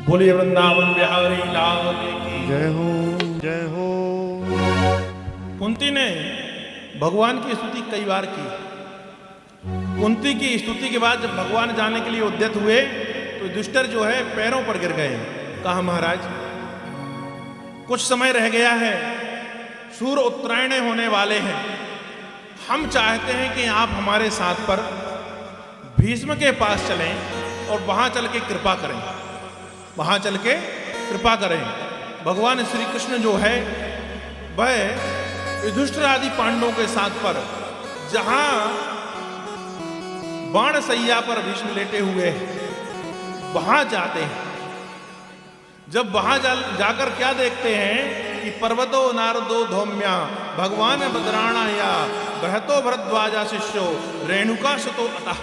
बोलिए वृंदावन बिहारी लाल की जय हो जय हो। कुंती ने भगवान की स्तुति कई बार की। कुंती की स्तुति के बाद जब भगवान जाने के लिए उद्यत हुए तो युधिष्ठिर जो है पैरों पर गिर गए। कहा महाराज कुछ समय रह गया है, सूर्य उत्तरायण होने वाले हैं, हम चाहते हैं कि आप हमारे साथ पर भीष्म के पास चलें और वहां चल के कृपा करें, वहां चल के कृपा करें। भगवान श्री कृष्ण जो है वह युधिष्ठिर आदि पांडवों के साथ पर जहां बाण सैया पर भीष्म लेटे हुए हैं वहां जाते हैं। जब वहां जाकर क्या देखते हैं कि पर्वतो नारदो धौम्या भगवान बदराणाया बृहतो भरद्वाजा शिष्यो रेणुका सुतो अतः।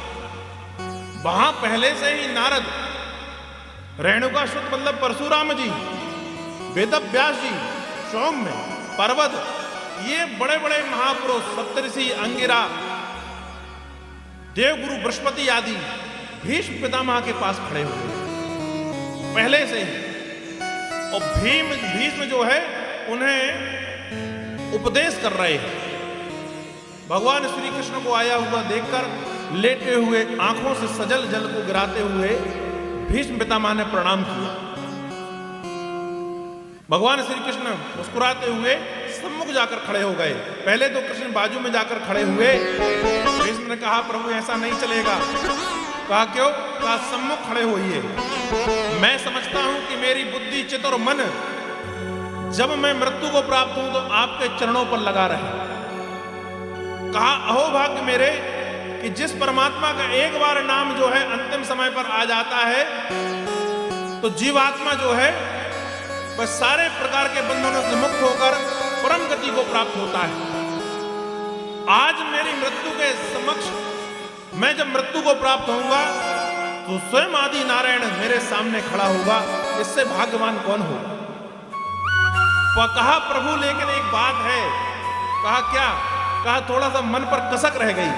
वहां पहले से ही नारद, रेणुका सुत मतलब परशुराम जी, वेदव्यास जी, सौम्य, पर्वत, ये बड़े बड़े महापुरुष सप्तऋषि, अंगिरा, देवगुरु बृहस्पति आदि भीष्म पितामह के पास खड़े हुए पहले से ही। और भीष्म जो है उन्हें उपदेश कर रहे हैं। भगवान श्री कृष्ण को आया हुआ देखकर लेटे हुए आंखों से सजल जल को गिराते हुए भीष्म पितामह ने प्रणाम किया। भगवान श्री कृष्ण मुस्कुराते हुए सम्मुख जाकर खड़े हो गए। पहले तो कृष्ण बाजू में जाकर खड़े हुए। भीष्म ने कहा प्रभु ऐसा नहीं चलेगा। कहा क्यों? कहा सम्मुख खड़े होइए। मैं समझता हूं कि मेरी बुद्धि, चित्त और मन जब मैं मृत्यु को प्राप्त हूं तो आपके चरणों पर लगा रहे। कहा अहो भाग्य मेरे कि जिस परमात्मा का एक बार नाम जो है अंतिम समय पर आ जाता है तो जीवात्मा जो है वह सारे प्रकार के बंधनों से मुक्त होकर परम गति को प्राप्त होता है। आज मेरी मृत्यु के समक्ष मैं जब मृत्यु को प्राप्त होऊंगा तो स्वयं आदि नारायण मेरे सामने खड़ा होगा। इससे भाग्यवान कौन होगा? कहा प्रभु लेकिन एक बात है। कहा क्या? कहा थोड़ा सा मन पर कसक रह गई।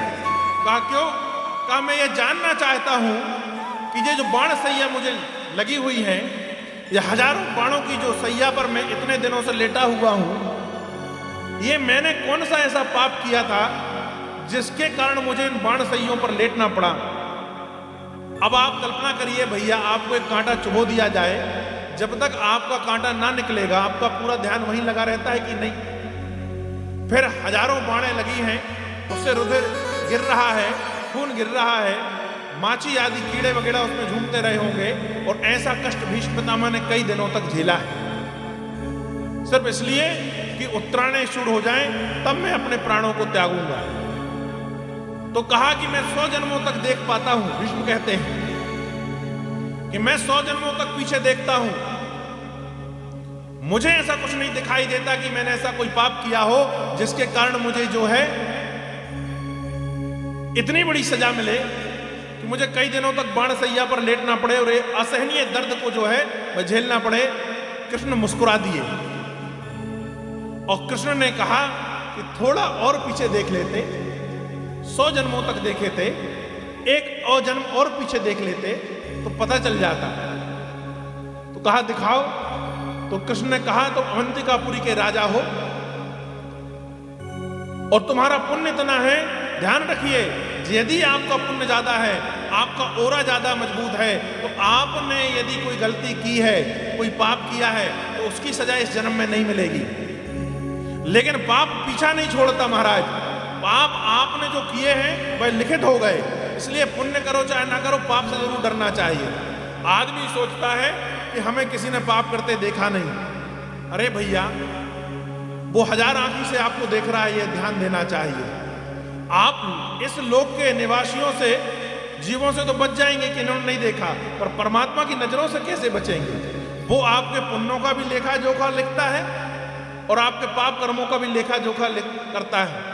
कहा क्यों? कहा मैं ये जानना चाहता हूं कि ये जो बाण सैया मुझे लगी हुई है, ये हजारों बाणों की जो सैया पर मैं इतने दिनों से लेटा हुआ हूं, ये मैंने कौन सा ऐसा पाप किया था जिसके कारण मुझे इन बाण सैयों पर लेटना पड़ा। अब आप कल्पना करिए भैया, आपको एक कांटा चुभो दिया जाए, जब तक आपका कांटा ना निकलेगा आपका पूरा ध्यान वहीं लगा रहता है कि नहीं? फिर हजारों बाणें लगी हैं, उससे रुधिर गिर रहा है, खून गिर रहा है, माछी आदि कीड़े वगैरह उसमें झूमते रहे होंगे। और ऐसा कष्ट भीष्म पितामह ने कई दिनों तक झेला है, सिर्फ इसलिए कि उत्तरायण शुरू हो जाए तब मैं अपने प्राणों को त्यागूंगा। तो कहा कि मैं 100 जन्मों तक देख पाता हूं। भीष्म कहते हैं कि मैं 100 जन्मों तक पीछे देखता हूं, मुझे ऐसा कुछ नहीं दिखाई देता कि मैंने ऐसा कोई पाप किया हो जिसके कारण मुझे जो है इतनी बड़ी सजा मिले कि मुझे कई दिनों तक बाण सैया पर लेटना पड़े और असहनीय दर्द को जो है वह झेलना पड़े। कृष्ण मुस्कुरा दिए और कृष्ण ने कहा कि थोड़ा और पीछे देख लेते, 100 जन्मों तक देखे थे, एक और जन्म और पीछे देख लेते तो पता चल जाता। तो कहा दिखाओ। तो कृष्ण ने कहा तो अवंतिकापुरी के राजा हो और तुम्हारा पुण्य इतना है, ध्यान रखिए यदि आपका पुण्य ज्यादा है, आपका ओरा ज्यादा मजबूत है, तो आपने यदि कोई गलती की है, कोई पाप किया है तो उसकी सजा इस जन्म में नहीं मिलेगी। लेकिन पाप पीछा नहीं छोड़ता महाराज। पाप आपने जो किए हैं वह लिखित हो गए, इसलिए पुण्य करो चाहे ना करो पाप से जरूर डरना चाहिए। आदमी सोचता है कि हमें किसी ने पाप करते देखा नहीं। अरे भैया वो 1000 आंखों से आपको देख रहा है, ये ध्यान देना चाहिए। आप इस लोक के निवासियों से, जीवों से तो बच जाएंगे कि इन्होंने नहीं देखा, पर परमात्मा की नजरों से कैसे बचेंगे? वो आपके पुण्यों का भी लेखा जोखा लिखता है और आपके पाप कर्मों का भी लेखा जोखा करता है।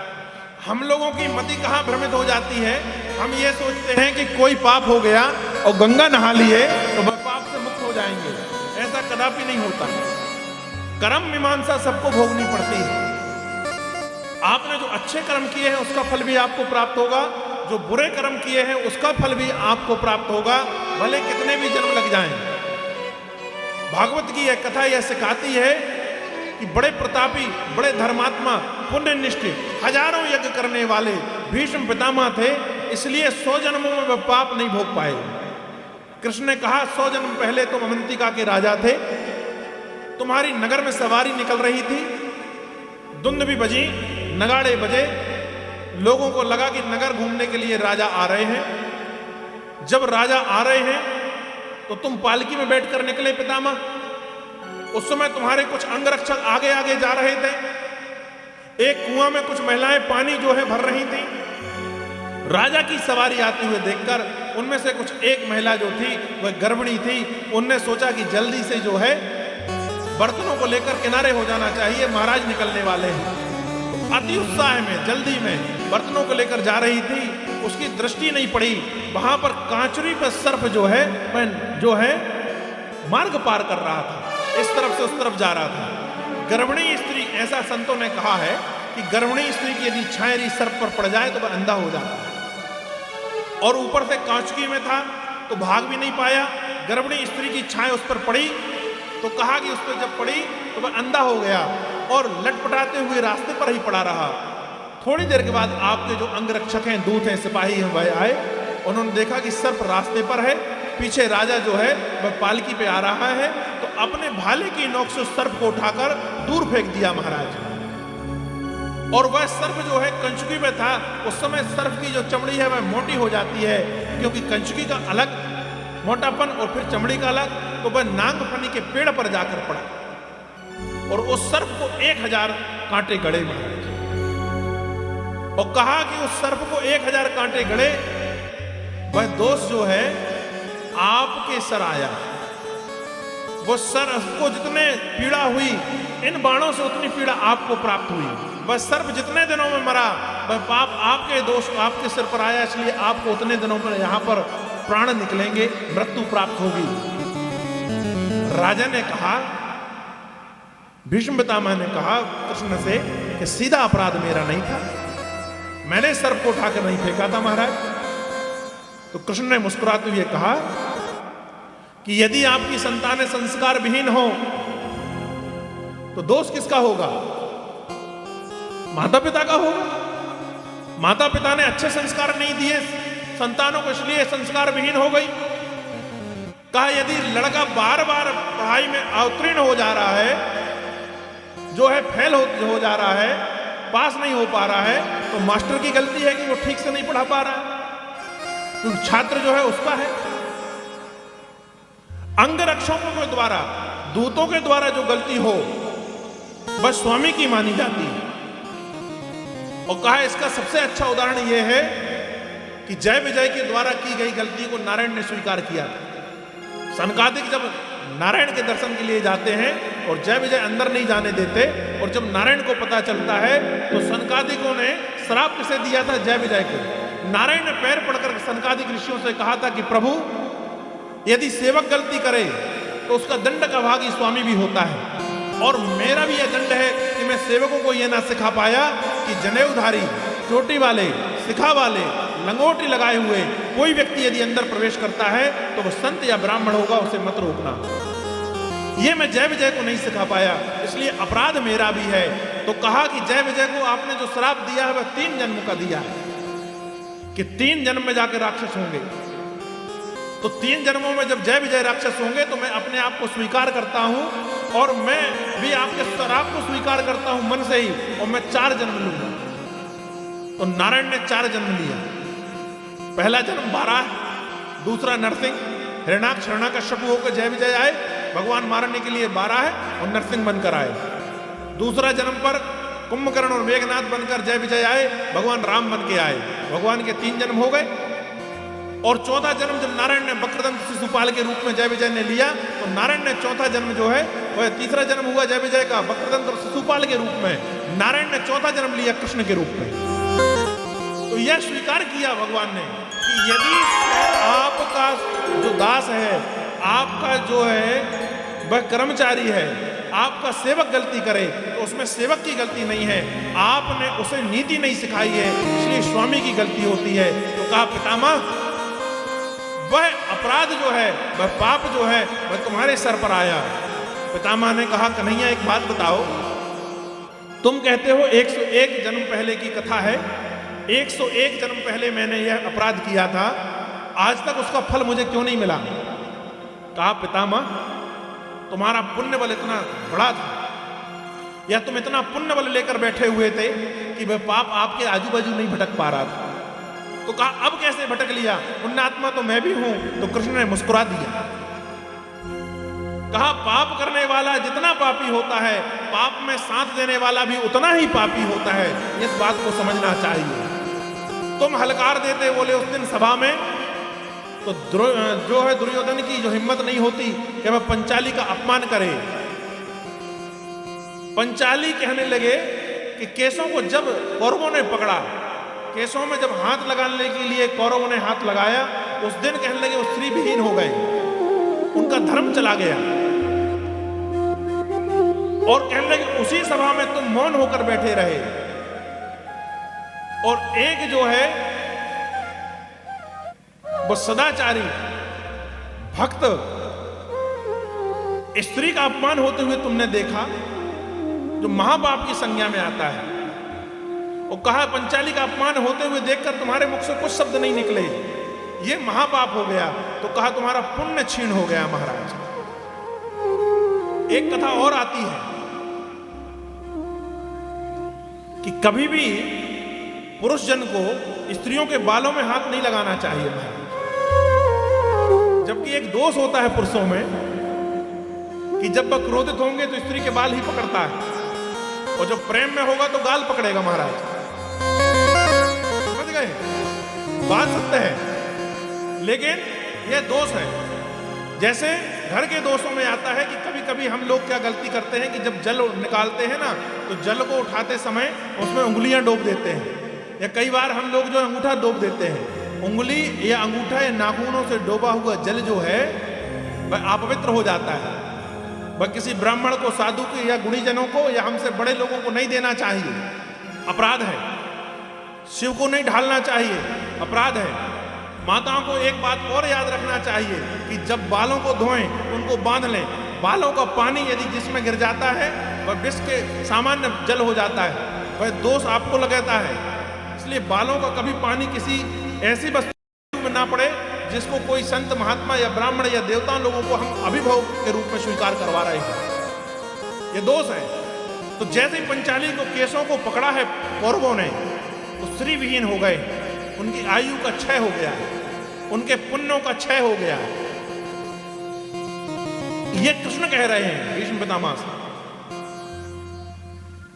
हम लोगों की मति कहाँ भ्रमित हो जाती है, हम ये सोचते हैं कि कोई पाप हो गया और गंगा नहा लिए तो वह पाप से मुक्त हो जाएंगे। ऐसा कदापि नहीं होता। कर्म मीमांसा सबको भोगनी पड़ती है। आपने जो अच्छे कर्म किए हैं उसका फल भी आपको प्राप्त होगा, जो बुरे कर्म किए हैं उसका फल भी आपको प्राप्त होगा, भले कितने भी जन्म लग जाएं। भागवत की यह कथा यह सिखाती है कि बड़े प्रतापी, बड़े धर्मात्मा, पुण्यनिष्ठ, हजारों यज्ञ करने वाले भीष्म पितामह थे, इसलिए 100 जन्मों में वह पाप नहीं भोग पाए। कृष्ण ने कहा 100 जन्म पहले तुम अवंतिका के राजा थे, तुम्हारी नगर में सवारी निकल रही थी, धुंध भी बजी, नगाड़े बजे, लोगों को लगा कि नगर घूमने के लिए राजा आ रहे हैं। जब राजा आ रहे हैं तो तुम पालकी में बैठकर निकले पितामह। उस समय तुम्हारे कुछ अंगरक्षक आगे आगे जा रहे थे। एक कुआं में कुछ महिलाएं पानी जो है भर रही थी। राजा की सवारी आते हुए देखकर उनमें से कुछ एक महिला जो थी वह गर्भिणी थी। उनने सोचा कि जल्दी से जो है बर्तनों को लेकर किनारे हो जाना चाहिए, महाराज निकलने वाले हैं। तो अति उत्साह में जल्दी में बर्तनों को लेकर जा रही थी। उसकी दृष्टि नहीं पड़ी, वहां पर कांचुरी पर सर्प जो है मार्ग पार कर रहा था, इस तरफ से उस तरफ जा रहा था। गर्भिणी स्त्री, ऐसा संतों ने कहा है कि गर्भिणी स्त्री की यदि छायरी सर्प पर पड़ जाए तो वह अंधा हो जाता है। और ऊपर से कांचुकी में था तो भाग भी नहीं पाया। गर्भिणी स्त्री की छाया उस पर पड़ी तो कहा कि उस पर जब पड़ी तो वह अंधा हो गया और लटपटाते हुए रास्ते पर ही पड़ा रहा। थोड़ी देर के बाद आपके जो अंगरक्षक हैं, दूत हैं, सिपाही हैं, वह आए। उन्होंने देखा कि सर्प रास्ते पर है, पीछे राजा जो है वह पालकी पे आ रहा है, तो अपने भाले की नोक से सर्प को उठाकर दूर फेंक दिया महाराज। और वह सर्प जो है कंचुकी में था। उस समय सर्प की जो चमड़ी है वह मोटी हो जाती है, क्योंकि कंचुकी का अलग मोटापन और फिर चमड़ी का अलग, तो वह नागफनी के पेड़ पर जाकर पड़ा और उस सर्प को 1000 कांटे गड़े महाराज। और कहा कि उस सर्प को 1000 कांटे गड़े, वह दोष जो है आपके सर आया। वो सर्प को जितने पीड़ा हुई, इन बाणों से उतनी पीड़ा आपको प्राप्त हुई। वह सर्प जितने दिनों में मरा, वह पाप आपके दोष आपके सिर पर आया, इसलिए आपको उतने दिनों पर यहां पर प्राण निकलेंगे, मृत्यु प्राप्त होगी। राजा ने कहा, भीष्म पितामह ने कहा कृष्ण से कि सीधा अपराध मेरा नहीं था, मैंने सर्प को उठाकर नहीं फेंका था महाराज। तो कृष्ण ने मुस्कुराते हुए कहा कि यदि आपकी संतानें संस्कार विहीन हो तो दोष किसका होगा? माता पिता का होगा। माता पिता ने अच्छे संस्कार नहीं दिए संतानों को, इसलिए संस्कार विहीन हो गई। कहा यदि लड़का बार बार पढ़ाई में अवतीर्ण हो जा रहा है, जो है फेल हो जा रहा है, पास नहीं हो पा रहा है, तो मास्टर की गलती है कि वो ठीक से नहीं पढ़ा पा रहा है, क्योंकि छात्र जो है उसका है। अंगरक्षकों के द्वारा, दूतों के द्वारा जो गलती हो वह स्वामी की मानी जाती है। और कहा इसका सबसे अच्छा उदाहरण यह है कि जय विजय के द्वारा की गई गलती को नारायण ने स्वीकार किया था। सनकादिक जब नारायण के दर्शन के लिए जाते हैं और जय विजय अंदर नहीं जाने देते, और जब नारायण को पता चलता है तो सनकादिकों ने श्राप किसे दिया था? जय विजय को। नारायण ने पैर पड़कर सनकादिक ऋषियों से कहा था कि प्रभु यदि सेवक गलती करे तो उसका दंड का भागी स्वामी भी होता है, और मेरा भी यह दंड है कि मैं सेवकों को यह ना सिखा पाया कि जनेऊधारी, चोटी वाले, सिखा वाले, लंगोटी लगाए हुए कोई व्यक्ति यदि अंदर प्रवेश करता है तो वह संत या ब्राह्मण होगा, उसे मत रोकना। यह मैं जय विजय को नहीं सिखा पाया, इसलिए अपराध मेरा भी है। तो कहा कि जय विजय को आपने जो श्राप दिया है वह 3 जन्म का दिया है कि 3 जन्म में जाकर राक्षस होंगे। तो 3 जन्मों में जब जय विजय राक्षस होंगे तो मैं अपने आप को स्वीकार करता हूं, और मैं भी आपके श्राप को स्वीकार करता हूं मन से ही, और मैं 4 जन्म लूंगा। तो नारायण ने 4 जन्म लिया। पहला जन्म 12, दूसरा नरसिंह, हिरण्याक्ष हिरण्यकश्यप होकर जय विजय आए, भगवान मारने के लिए 12 है और नरसिंह बनकर आए। दूसरा जन्म पर कुंभकर्ण और मेघनाथ बनकर जय विजय आए, भगवान राम बन के आए। भगवान के 3 जन्म हो गए। और चौथा जन्म जब नारायण ने वक्रदंत शिशुपाल के रूप में जय विजय ने लिया, तो नारायण ने चौथा जन्म जो है वह तीसरा जन्म हुआ जय विजय का वक्रदंत और शिशुपाल के रूप में। नारायण ने चौथा जन्म लिया कृष्ण के रूप में। तो यह स्वीकार किया भगवान ने कि यदि आपका जो दास है, आपका जो है वह कर्मचारी है, आपका सेवक गलती करे तो उसमें सेवक की गलती नहीं है, आपने उसे नीति नहीं सिखाई है, इसलिए स्वामी की गलती होती है। तो कहा पितामह वह अपराध जो है, वह पाप जो है, वह तुम्हारे सर पर आया। पितामह ने कहा, कन्हैया एक बात बताओ, तुम कहते हो 101 जन्म पहले की कथा है, 101 जन्म पहले मैंने यह अपराध किया था, आज तक उसका फल मुझे क्यों नहीं मिला? कहा, पितामह तुम्हारा पुण्य बल इतना बड़ा था, या तुम इतना पुण्य बल लेकर बैठे हुए थे कि वह पाप आपके आजू बाजू नहीं भटक पा रहा था। तो कहा, अब कैसे भटक लिया? पुण्यात्मा तो मैं भी हूं। तो कृष्ण ने मुस्कुरा दिया, कहा, पाप करने वाला जितना पापी होता है, पाप में साथ देने वाला भी उतना ही पापी होता है। इस बात को समझना चाहिए। तुम हलकार देते बोले उस दिन सभा में, तो जो है दुर्योधन की जो हिम्मत नहीं होती कि वह पंचाली का अपमान करे। पंचाली कहने लगे कि केशों को जब कौरवों ने पकड़ा, केशों में जब हाथ लगाने के लिए कौरवों ने हाथ लगाया, उस दिन कहने लगे वो स्त्री विहीन हो गए, उनका धर्म चला गया। और कहने लगे उसी सभा में तुम मौन होकर बैठे रहे। और एक जो है वो सदाचारी भक्त स्त्री का अपमान होते हुए तुमने देखा, जो महापाप की संज्ञा में आता है। और कहा, पंचाली का अपमान होते हुए देखकर तुम्हारे मुख से कुछ शब्द नहीं निकले, ये महापाप हो गया। तो कहा, तुम्हारा पुण्य क्षीण हो गया महाराज। एक कथा और आती है कि कभी भी पुरुष जन को स्त्रियों के बालों में हाथ नहीं लगाना चाहिए महाराज। जबकि एक दोष होता है पुरुषों में कि जब वह क्रोधित होंगे तो स्त्री के बाल ही पकड़ता है, और जब प्रेम में होगा तो गाल पकड़ेगा महाराज। समझ गए? बात सत्य है, लेकिन यह दोष है। जैसे घर के दोषों में आता है कि कभी कभी हम लोग क्या गलती करते हैं कि जब जल निकालते हैं ना, तो जल को उठाते समय उसमें उंगलियां डोब देते हैं, या कई बार हम लोग जो अंगूठा डोब देते हैं। उंगली या अंगूठा या नाखूनों से डोबा हुआ जल जो है वह अपवित्र हो जाता है। वह किसी ब्राह्मण को, साधु को या गुणीजनों को या हमसे बड़े लोगों को नहीं देना चाहिए, अपराध है। शिव को नहीं ढालना चाहिए, अपराध है। माताओं को एक बात और याद रखना चाहिए कि जब बालों को धोएं उनको बांध लें। बालों का पानी यदि जिसमें गिर जाता है वह विष के सामान्य जल हो जाता है, वह दोष आपको लगाता है। इसलिए बालों का कभी पानी किसी ऐसी वस्तु में ना पड़े जिसको कोई संत महात्मा या ब्राह्मण या देवता लोगों को हम अभिभव के रूप में स्वीकार करवा रहे हैं, ये दोष है। तो जैसे ही पंचाली को केशों को पकड़ा है कौरवों ने, तो स्त्री विहीन हो गए, उनकी आयु का क्षय हो गया, उनके पुण्यों का क्षय हो गया। ये कृष्ण कह रहे हैं भीष्म पितामह से।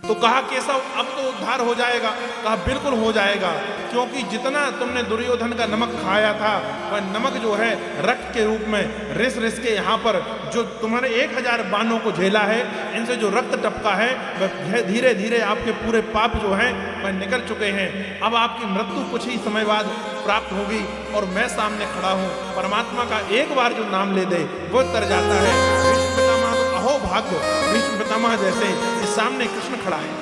तो कहा, केशव अब तो उद्धार हो जाएगा। कहा, बिल्कुल हो जाएगा, क्योंकि जितना तुमने दुर्योधन का नमक खाया था वह नमक जो है रक्त के रूप में रिस रिस के यहाँ पर जो तुम्हारे 1000 बाणों को झेला है, इनसे जो रक्त टपका है वह धीरे धीरे आपके पूरे पाप जो हैं वह निकल चुके हैं। अब आपकी मृत्यु कुछ ही समय बाद प्राप्त होगी, और मैं सामने खड़ा हूँ। परमात्मा का एक बार जो नाम ले दे वो तर जाता है। भीष्म पितामह तो अहो भाग्य, भीष्म पितामह जैसे इस सामने कृष्ण खड़ा है।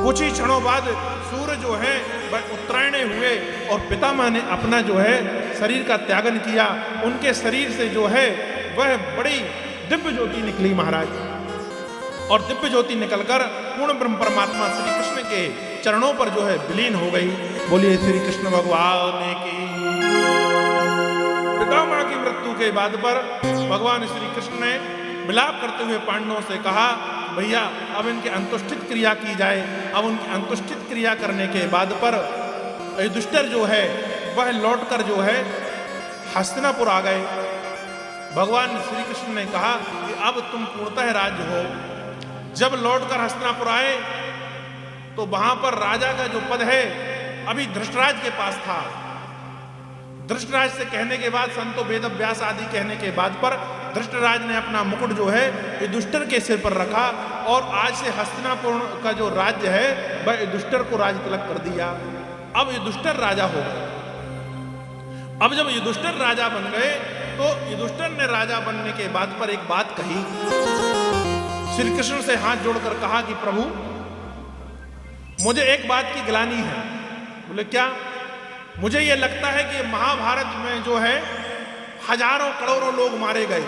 कुछ ही क्षणों बाद सूर्य जो है वह उत्तरायणे हुए, और पितामह ने अपना जो है शरीर का त्यागन किया। उनके शरीर से जो है वह बड़ी दिव्य ज्योति निकली महाराज, और दिव्य ज्योति निकलकर पूर्ण ब्रह्म परमात्मा श्री कृष्ण के चरणों पर जो है विलीन हो गई। बोलिए श्री कृष्ण भगवान की। पितामह की मृत्यु के बाद पर भगवान श्री कृष्ण ने मिलाप करते हुए पांडवों से कहा, भैया अब इनके अंतुष्टित क्रिया की जाए। अब उनकी अंतुष्टित क्रिया करने के बाद पर युधिष्ठिर जो है वह लौटकर जो है हस्तिनापुर आ गए। भगवान श्री कृष्ण ने कहा कि अब तुम पूर्णतः राज्य हो। जब लौटकर हस्तिनापुर आए तो वहां पर राजा का जो पद है अभी धृतराज के पास था। धृतराज से कहने के बाद, संतो वेद व्यास आदि कहने के बाद पर धृतराज ने अपना मुकुट जो है युधिष्ठिर के सिर पर रखा, और आज से हस्तिनापुर का जो राज्य है वह युधिष्ठिर को राज तिलक कर दिया। अब युधिष्ठिर राजा हो गए। अब जब युधिष्ठिर राजा बन गए तो युधिष्ठिर ने राजा बनने के बाद पर एक बात कही, श्री कृष्ण से हाथ जोड़कर कहा कि प्रभु मुझे एक बात की ग्लानि है। बोले क्या? मुझे ये लगता है कि महाभारत में जो है हजारों करोड़ों लोग मारे गए,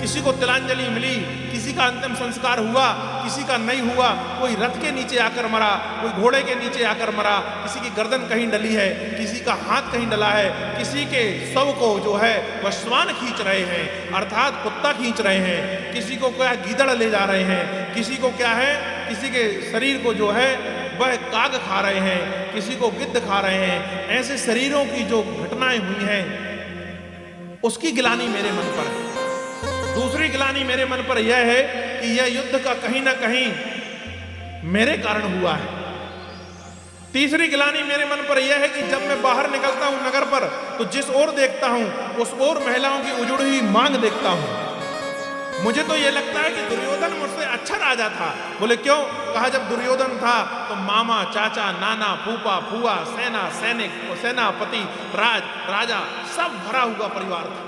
किसी को तिलांजलि मिली, किसी का अंतिम संस्कार हुआ, किसी का नहीं हुआ, कोई रथ के नीचे आकर मरा, कोई घोड़े के नीचे आकर मरा, किसी की गर्दन कहीं डली है, किसी का हाथ कहीं डला है, किसी के शव को जो है वह श्वान खींच रहे हैं, अर्थात कुत्ता खींच रहे हैं, किसी को क्या गीदड़ ले जा रहे हैं, किसी को क्या है, किसी के शरीर को जो है वह काग खा रहे हैं, किसी को गिद्ध खा रहे हैं। ऐसे शरीरों की जो घटनाएं हुई हैं उसकी गिलानी मेरे मन पर है। दूसरी गिलानी मेरे मन पर यह है कि यह युद्ध का कहीं ना कहीं मेरे कारण हुआ है। तीसरी गिलानी मेरे मन पर यह है कि जब मैं बाहर निकलता हूं नगर पर तो जिस ओर देखता हूं उस ओर महिलाओं की उजड़ी हुई मांग देखता हूं। मुझे तो यह लगता है कि दुर्योधन मुझसे अच्छा राजा था। बोले क्यों? कहा जब दुर्योधन था तो मामा, चाचा, नाना, फूफा, फुआ, सेना, सैनिक, सेनापति, राजा सब भरा हुआ परिवार था।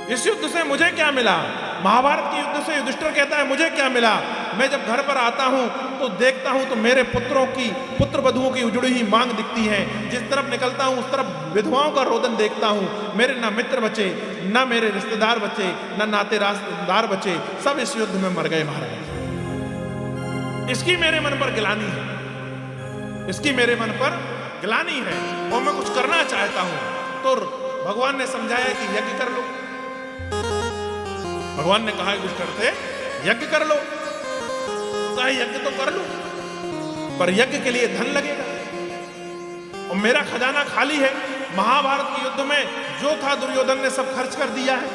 इस युद्ध से मुझे क्या मिला? महाभारत के युद्ध से युधिष्ठिर कहता है मुझे क्या मिला? मैं जब घर पर आता हूं तो देखता हूं तो मेरे पुत्रों की, पुत्र वधुओं की उजड़ी हुई मांग दिखती है। जिस तरफ निकलता हूं उस तरफ विधवाओं का रोदन देखता हूं। मेरे ना मित्र बचे, ना मेरे रिश्तेदार बचे, ना नातेदार बचे, सब इस युद्ध में मर गए महाराज। इसकी मेरे मन पर गिलानी है, इसकी मेरे मन पर गिलानी है और मैं कुछ करना चाहता हूं। तो भगवान ने समझाया कि यज्ञ कर लो। भगवान ने कहा युधिष्ठिर से यज्ञ कर लो। कहा यज्ञ तो कर लो पर यज्ञ के लिए धन लगेगा और मेरा खजाना खाली है। महाभारत के युद्ध में जो था दुर्योधन ने सब खर्च कर दिया है।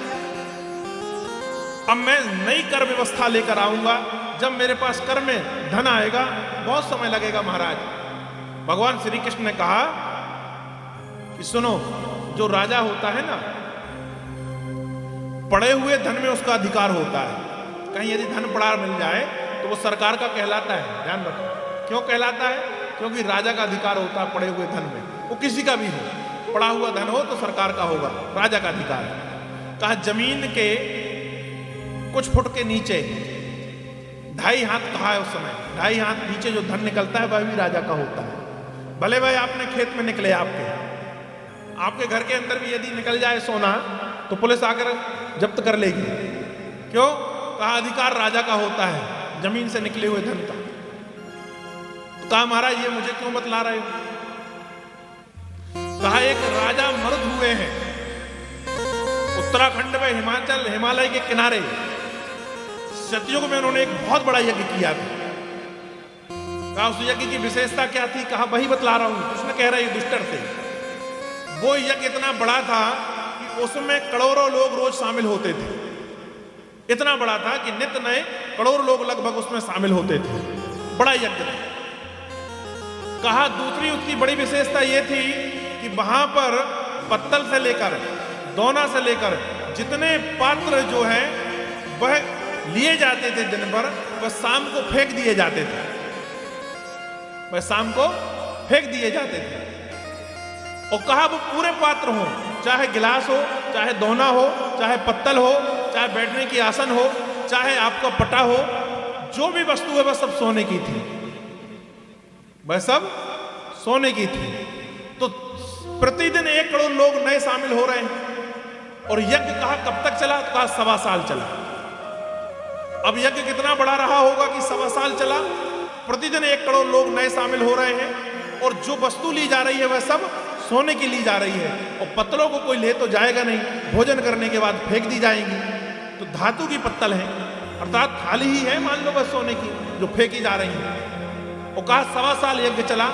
अब मैं नई कर व्यवस्था लेकर आऊंगा। जब मेरे पास कर में धन आएगा बहुत समय लगेगा महाराज। भगवान श्री कृष्ण ने कहा कि सुनो, जो राजा होता है ना, पड़े हुए धन में उसका अधिकार होता है। कहीं यदि धन पड़ा मिल जाए तो वो सरकार का कहलाता है। ध्यान रखो, क्यों कहलाता है? क्योंकि राजा का अधिकार होता है पड़े हुए धन में। वो किसी का भी हो, पड़ा हुआ धन हो तो सरकार का होगा, राजा का अधिकार है। कहा जमीन के कुछ फुट के नीचे 2.5 हाथ कहा है उस समय, 2.5 हाथ नीचे जो धन निकलता है वह भी राजा का होता है। भले भाई आपने खेत में निकले, आपके घर के अंदर भी यदि निकल जाए सोना तो पुलिस आकर जब्त कर लेगी। क्यों? कहा अधिकार राजा का होता है जमीन से निकले हुए धन का। तो कहा महाराज ये मुझे क्यों बतला रहे हो? कहा एक राजा मर्द हुए हैं उत्तराखंड में, हिमालय के किनारे सतयुग में। उन्होंने एक बहुत बड़ा यज्ञ किया था। कहा उस यज्ञ की विशेषता क्या थी? कहा वही बतला रहा हूं। कृष्ण कह रहे युधिष्ठिर से वो यज्ञ इतना बड़ा था कि उसमें करोड़ों लोग रोज शामिल होते थे। इतना बड़ा था कि नित्य नए करोड़ों लोग लगभग उसमें शामिल होते थे। बड़ा यज्ञ था। कहा दूसरी उसकी बड़ी विशेषता यह थी कि वहां पर पत्तल से लेकर दोना से लेकर जितने पात्र जो है वह लिए जाते थे दिन भर, वह शाम को फेंक दिए जाते थे। वह शाम को फेंक दिए जाते थे। और कहा वो पूरे पात्र हो, चाहे गिलास हो, चाहे दोना हो, चाहे पत्तल हो, चाहे बैठने की आसन हो, चाहे आपका पटा हो, जो भी वस्तु है वह सब सोने की थी। वह सब सोने की थी। तो प्रतिदिन 1 करोड़ लोग नए शामिल हो रहे हैं। और यज्ञ कहा कब तक चला? तो कहा 1.25 साल चला। अब यज्ञ कितना बड़ा रहा होगा कि 1.25 साल चला। प्रतिदिन 1 करोड़ लोग नए शामिल हो रहे हैं और जो वस्तु ली जा रही है वह सब सोने की ली जा रही है। और पत्तलों को कोई ले तो जाएगा नहीं, भोजन करने के बाद फेंक दी जाएंगी। तो धातु की पत्तल है, अर्थात थाली ही है मान लो बस सोने की, जो फेंकी जा रही है। और कहा 1.25 साल यज्ञ चला।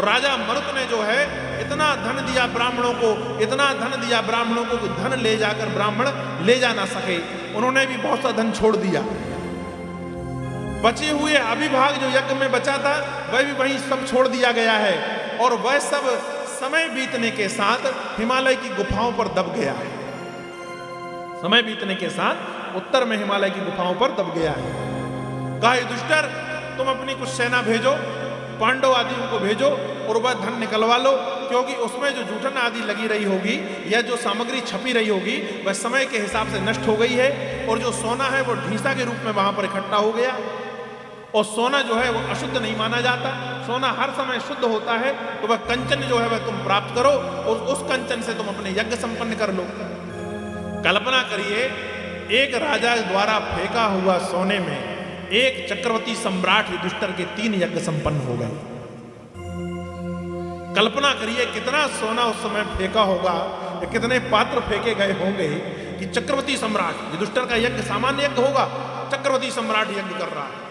राजा मरुत ने जो है इतना धन दिया ब्राह्मणों को, इतना धन दिया ब्राह्मणों को कि धन ले जाकर ब्राह्मण ले जा ना सके। उन्होंने भी बहुत सा धन छोड़ दिया। बचे हुए अभिभाग जो यज्ञ में बचा था वह भी वहीं सब छोड़ दिया गया है। और वह सब समय बीतने के साथ हिमालय की गुफाओं पर दब गया है। समय बीतने के साथ उत्तर में हिमालय की गुफाओं पर दब गया है। कहा युधिष्ठिर तुम अपनी कुछ सेना भेजो, पांडव आदियों को भेजो और वह धन निकलवा लो, क्योंकि उसमें जो जूठन आदि लगी रही होगी या जो सामग्री छपी रही होगी वह समय के हिसाब से नष्ट हो गई है। और जो सोना है वो ढींसा के रूप में वहां पर इकट्ठा हो गया। और सोना जो है वो अशुद्ध नहीं माना जाता। सोना हर समय शुद्ध होता है। तो वह कंचन जो है वह तुम प्राप्त करो और उस कंचन से तुम अपने यज्ञ संपन्न कर लो। कल्पना करिए एक राजा द्वारा फेंका हुआ सोने में एक चक्रवर्ती सम्राट युधिष्ठिर के 3 यज्ञ संपन्न हो गए। कल्पना करिए कितना सोना उस समय फेंका होगा, या कितने पात्र फेंके गए होंगे कि चक्रवर्ती सम्राट युधिष्ठिर का यज्ञ सामान्य यज्ञ होगा, चक्रवर्ती सम्राट यज्ञ कर रहा है।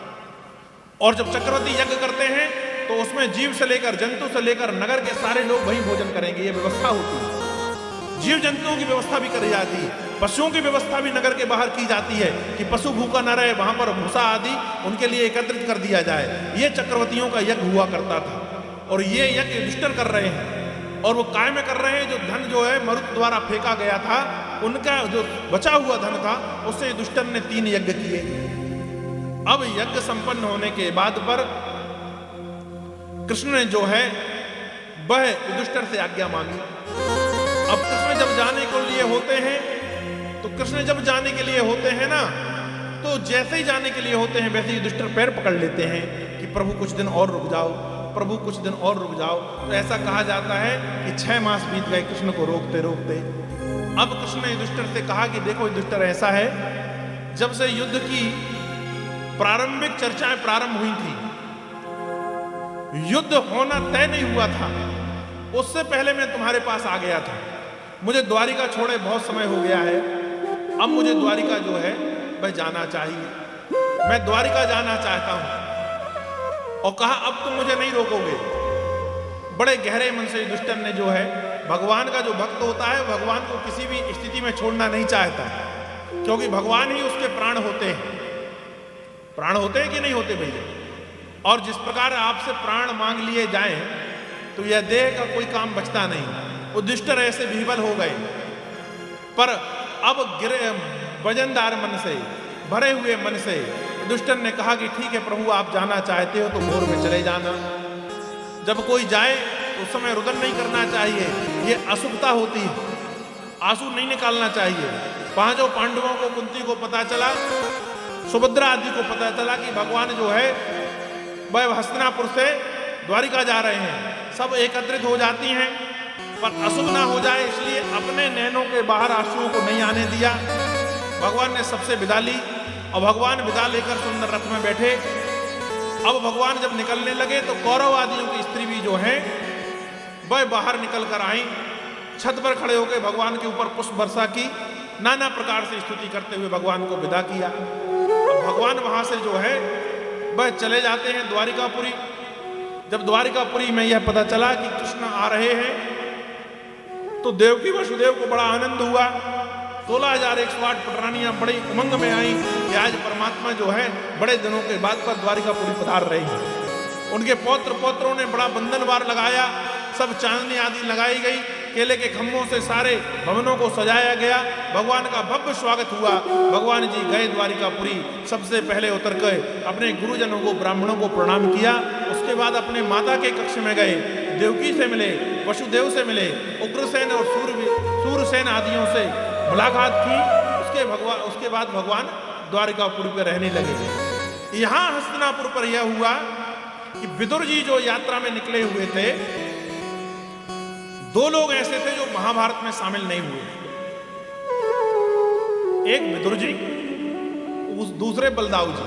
और जब चक्रवर्ती यज्ञ करते हैं तो उसमें जीव से लेकर जंतु से लेकर नगर के सारे लोग वहीं भोजन करेंगे, ये व्यवस्था होती है। जीव जंतुओं की व्यवस्था भी करी जाती है, पशुओं की व्यवस्था भी नगर के बाहर की जाती है कि पशु भूखा न रहे, वहां पर भूसा आदि उनके लिए एकत्रित कर दिया जाए। ये चक्रवर्तियों का यज्ञ हुआ करता था और ये यज्ञ युधिष्ठिर कर रहे हैं और वो काय में कर रहे हैं। जो धन जो है मरुत द्वारा फेंका गया था, उनका जो बचा हुआ धन था उससे युधिष्ठिर ने 3 यज्ञ किए। अब यज्ञ संपन्न होने के बाद पर कृष्ण ने जो है वह युधिष्ठिर से आज्ञा मांगी। अब कृष्ण जब जाने के लिए होते हैं तो कृष्ण जब जाने के लिए होते हैं ना, तो जैसे ही जाने के लिए होते हैं वैसे युधिष्ठिर पैर पकड़ लेते हैं कि प्रभु कुछ दिन और रुक जाओ, प्रभु कुछ दिन और रुक जाओ। तो ऐसा कहा जाता है कि 6 मास बीत गए कृष्ण को रोकते रोकते। अब कृष्ण ने युधिष्ठिर से कहा कि देखो युधिष्ठिर, ऐसा है जब से युद्ध की प्रारंभिक चर्चाएं प्रारंभ हुई थी, युद्ध होना तय नहीं हुआ था, उससे पहले मैं तुम्हारे पास आ गया था। मुझे द्वारिका छोड़े बहुत समय हो गया है, अब मुझे द्वारिका जो है वह जाना चाहिए, मैं द्वारिका जाना चाहता हूं। और कहा अब तुम मुझे नहीं रोकोगे। बड़े गहरे मन से युधिष्ठिर ने जो है, भगवान का जो भक्त होता है भगवान को किसी भी स्थिति में छोड़ना नहीं चाहता, क्योंकि भगवान ही उसके प्राण होते हैं। प्राण होते हैं कि नहीं होते भैया? और जिस प्रकार आपसे प्राण मांग लिए जाएं तो यह देह का कोई काम बचता नहीं। युधिष्ठिर ऐसे विह्वल हो गए, पर अब वजनदार मन से, भरे हुए मन से युधिष्ठिर ने कहा कि ठीक है प्रभु, आप जाना चाहते हो तो भोर में चले जाना। जब कोई जाए तो उस समय रुदन नहीं करना चाहिए, ये अशुभता होती है, आंसू नहीं निकालना चाहिए। 5 पांडवों को, कुंती को पता चला, सुभद्रा आदि को पता चला कि भगवान जो है वह हस्तिनापुर से द्वारिका जा रहे हैं, सब एकत्रित हो जाती हैं, पर अशुभ ना हो जाए इसलिए अपने नैनों के बाहर आंसुओं को नहीं आने दिया। भगवान ने सबसे विदा ली और भगवान विदा लेकर सुंदर रथ में बैठे। अब भगवान जब निकलने लगे तो कौरव आदियों की स्त्री भी जो है वह बाहर निकल कर आई, छत पर खड़े होकर भगवान के ऊपर पुष्प वर्षा की, नाना प्रकार से स्तुति करते हुए भगवान को विदा किया। भगवान वहां से जो है वह चले जाते हैं द्वारिकापुरी। जब द्वारिकापुरी में यह पता चला कि कृष्ण आ रहे हैं तो देवकी वसुदेव को बड़ा आनंद हुआ। 16,108 पटरानियां बड़ी उमंग में आई कि आज परमात्मा जो है बड़े दिनों के बाद पर द्वारिकापुरी पधार रहे हैं। उनके पौत्र पौत्रों ने बड़ा बंधनवार लगाया, सब चांदनी आदि लगाई गई, केले के खम्भों से सारे भवनों को सजाया गया, भगवान का भव्य स्वागत हुआ। भगवान जी गए द्वारिकापुरी, सबसे पहले उतर कर अपने गुरुजनों को, ब्राह्मणों को प्रणाम किया। उसके बाद अपने माता के कक्ष में गए, देवकी से मिले, वसुदेव से मिले, उग्रसेन और सूरसेन आदियों से मुलाकात की। उसके बाद भगवान द्वारिकापुरी पर रहने लगे। यहाँ हस्तिनापुर पर यह हुआ कि विदुर जी जो यात्रा में निकले हुए थे, 2 लोग ऐसे थे जो महाभारत में शामिल नहीं हुए। एक विदुर जी, दूसरे बलदाऊ जी।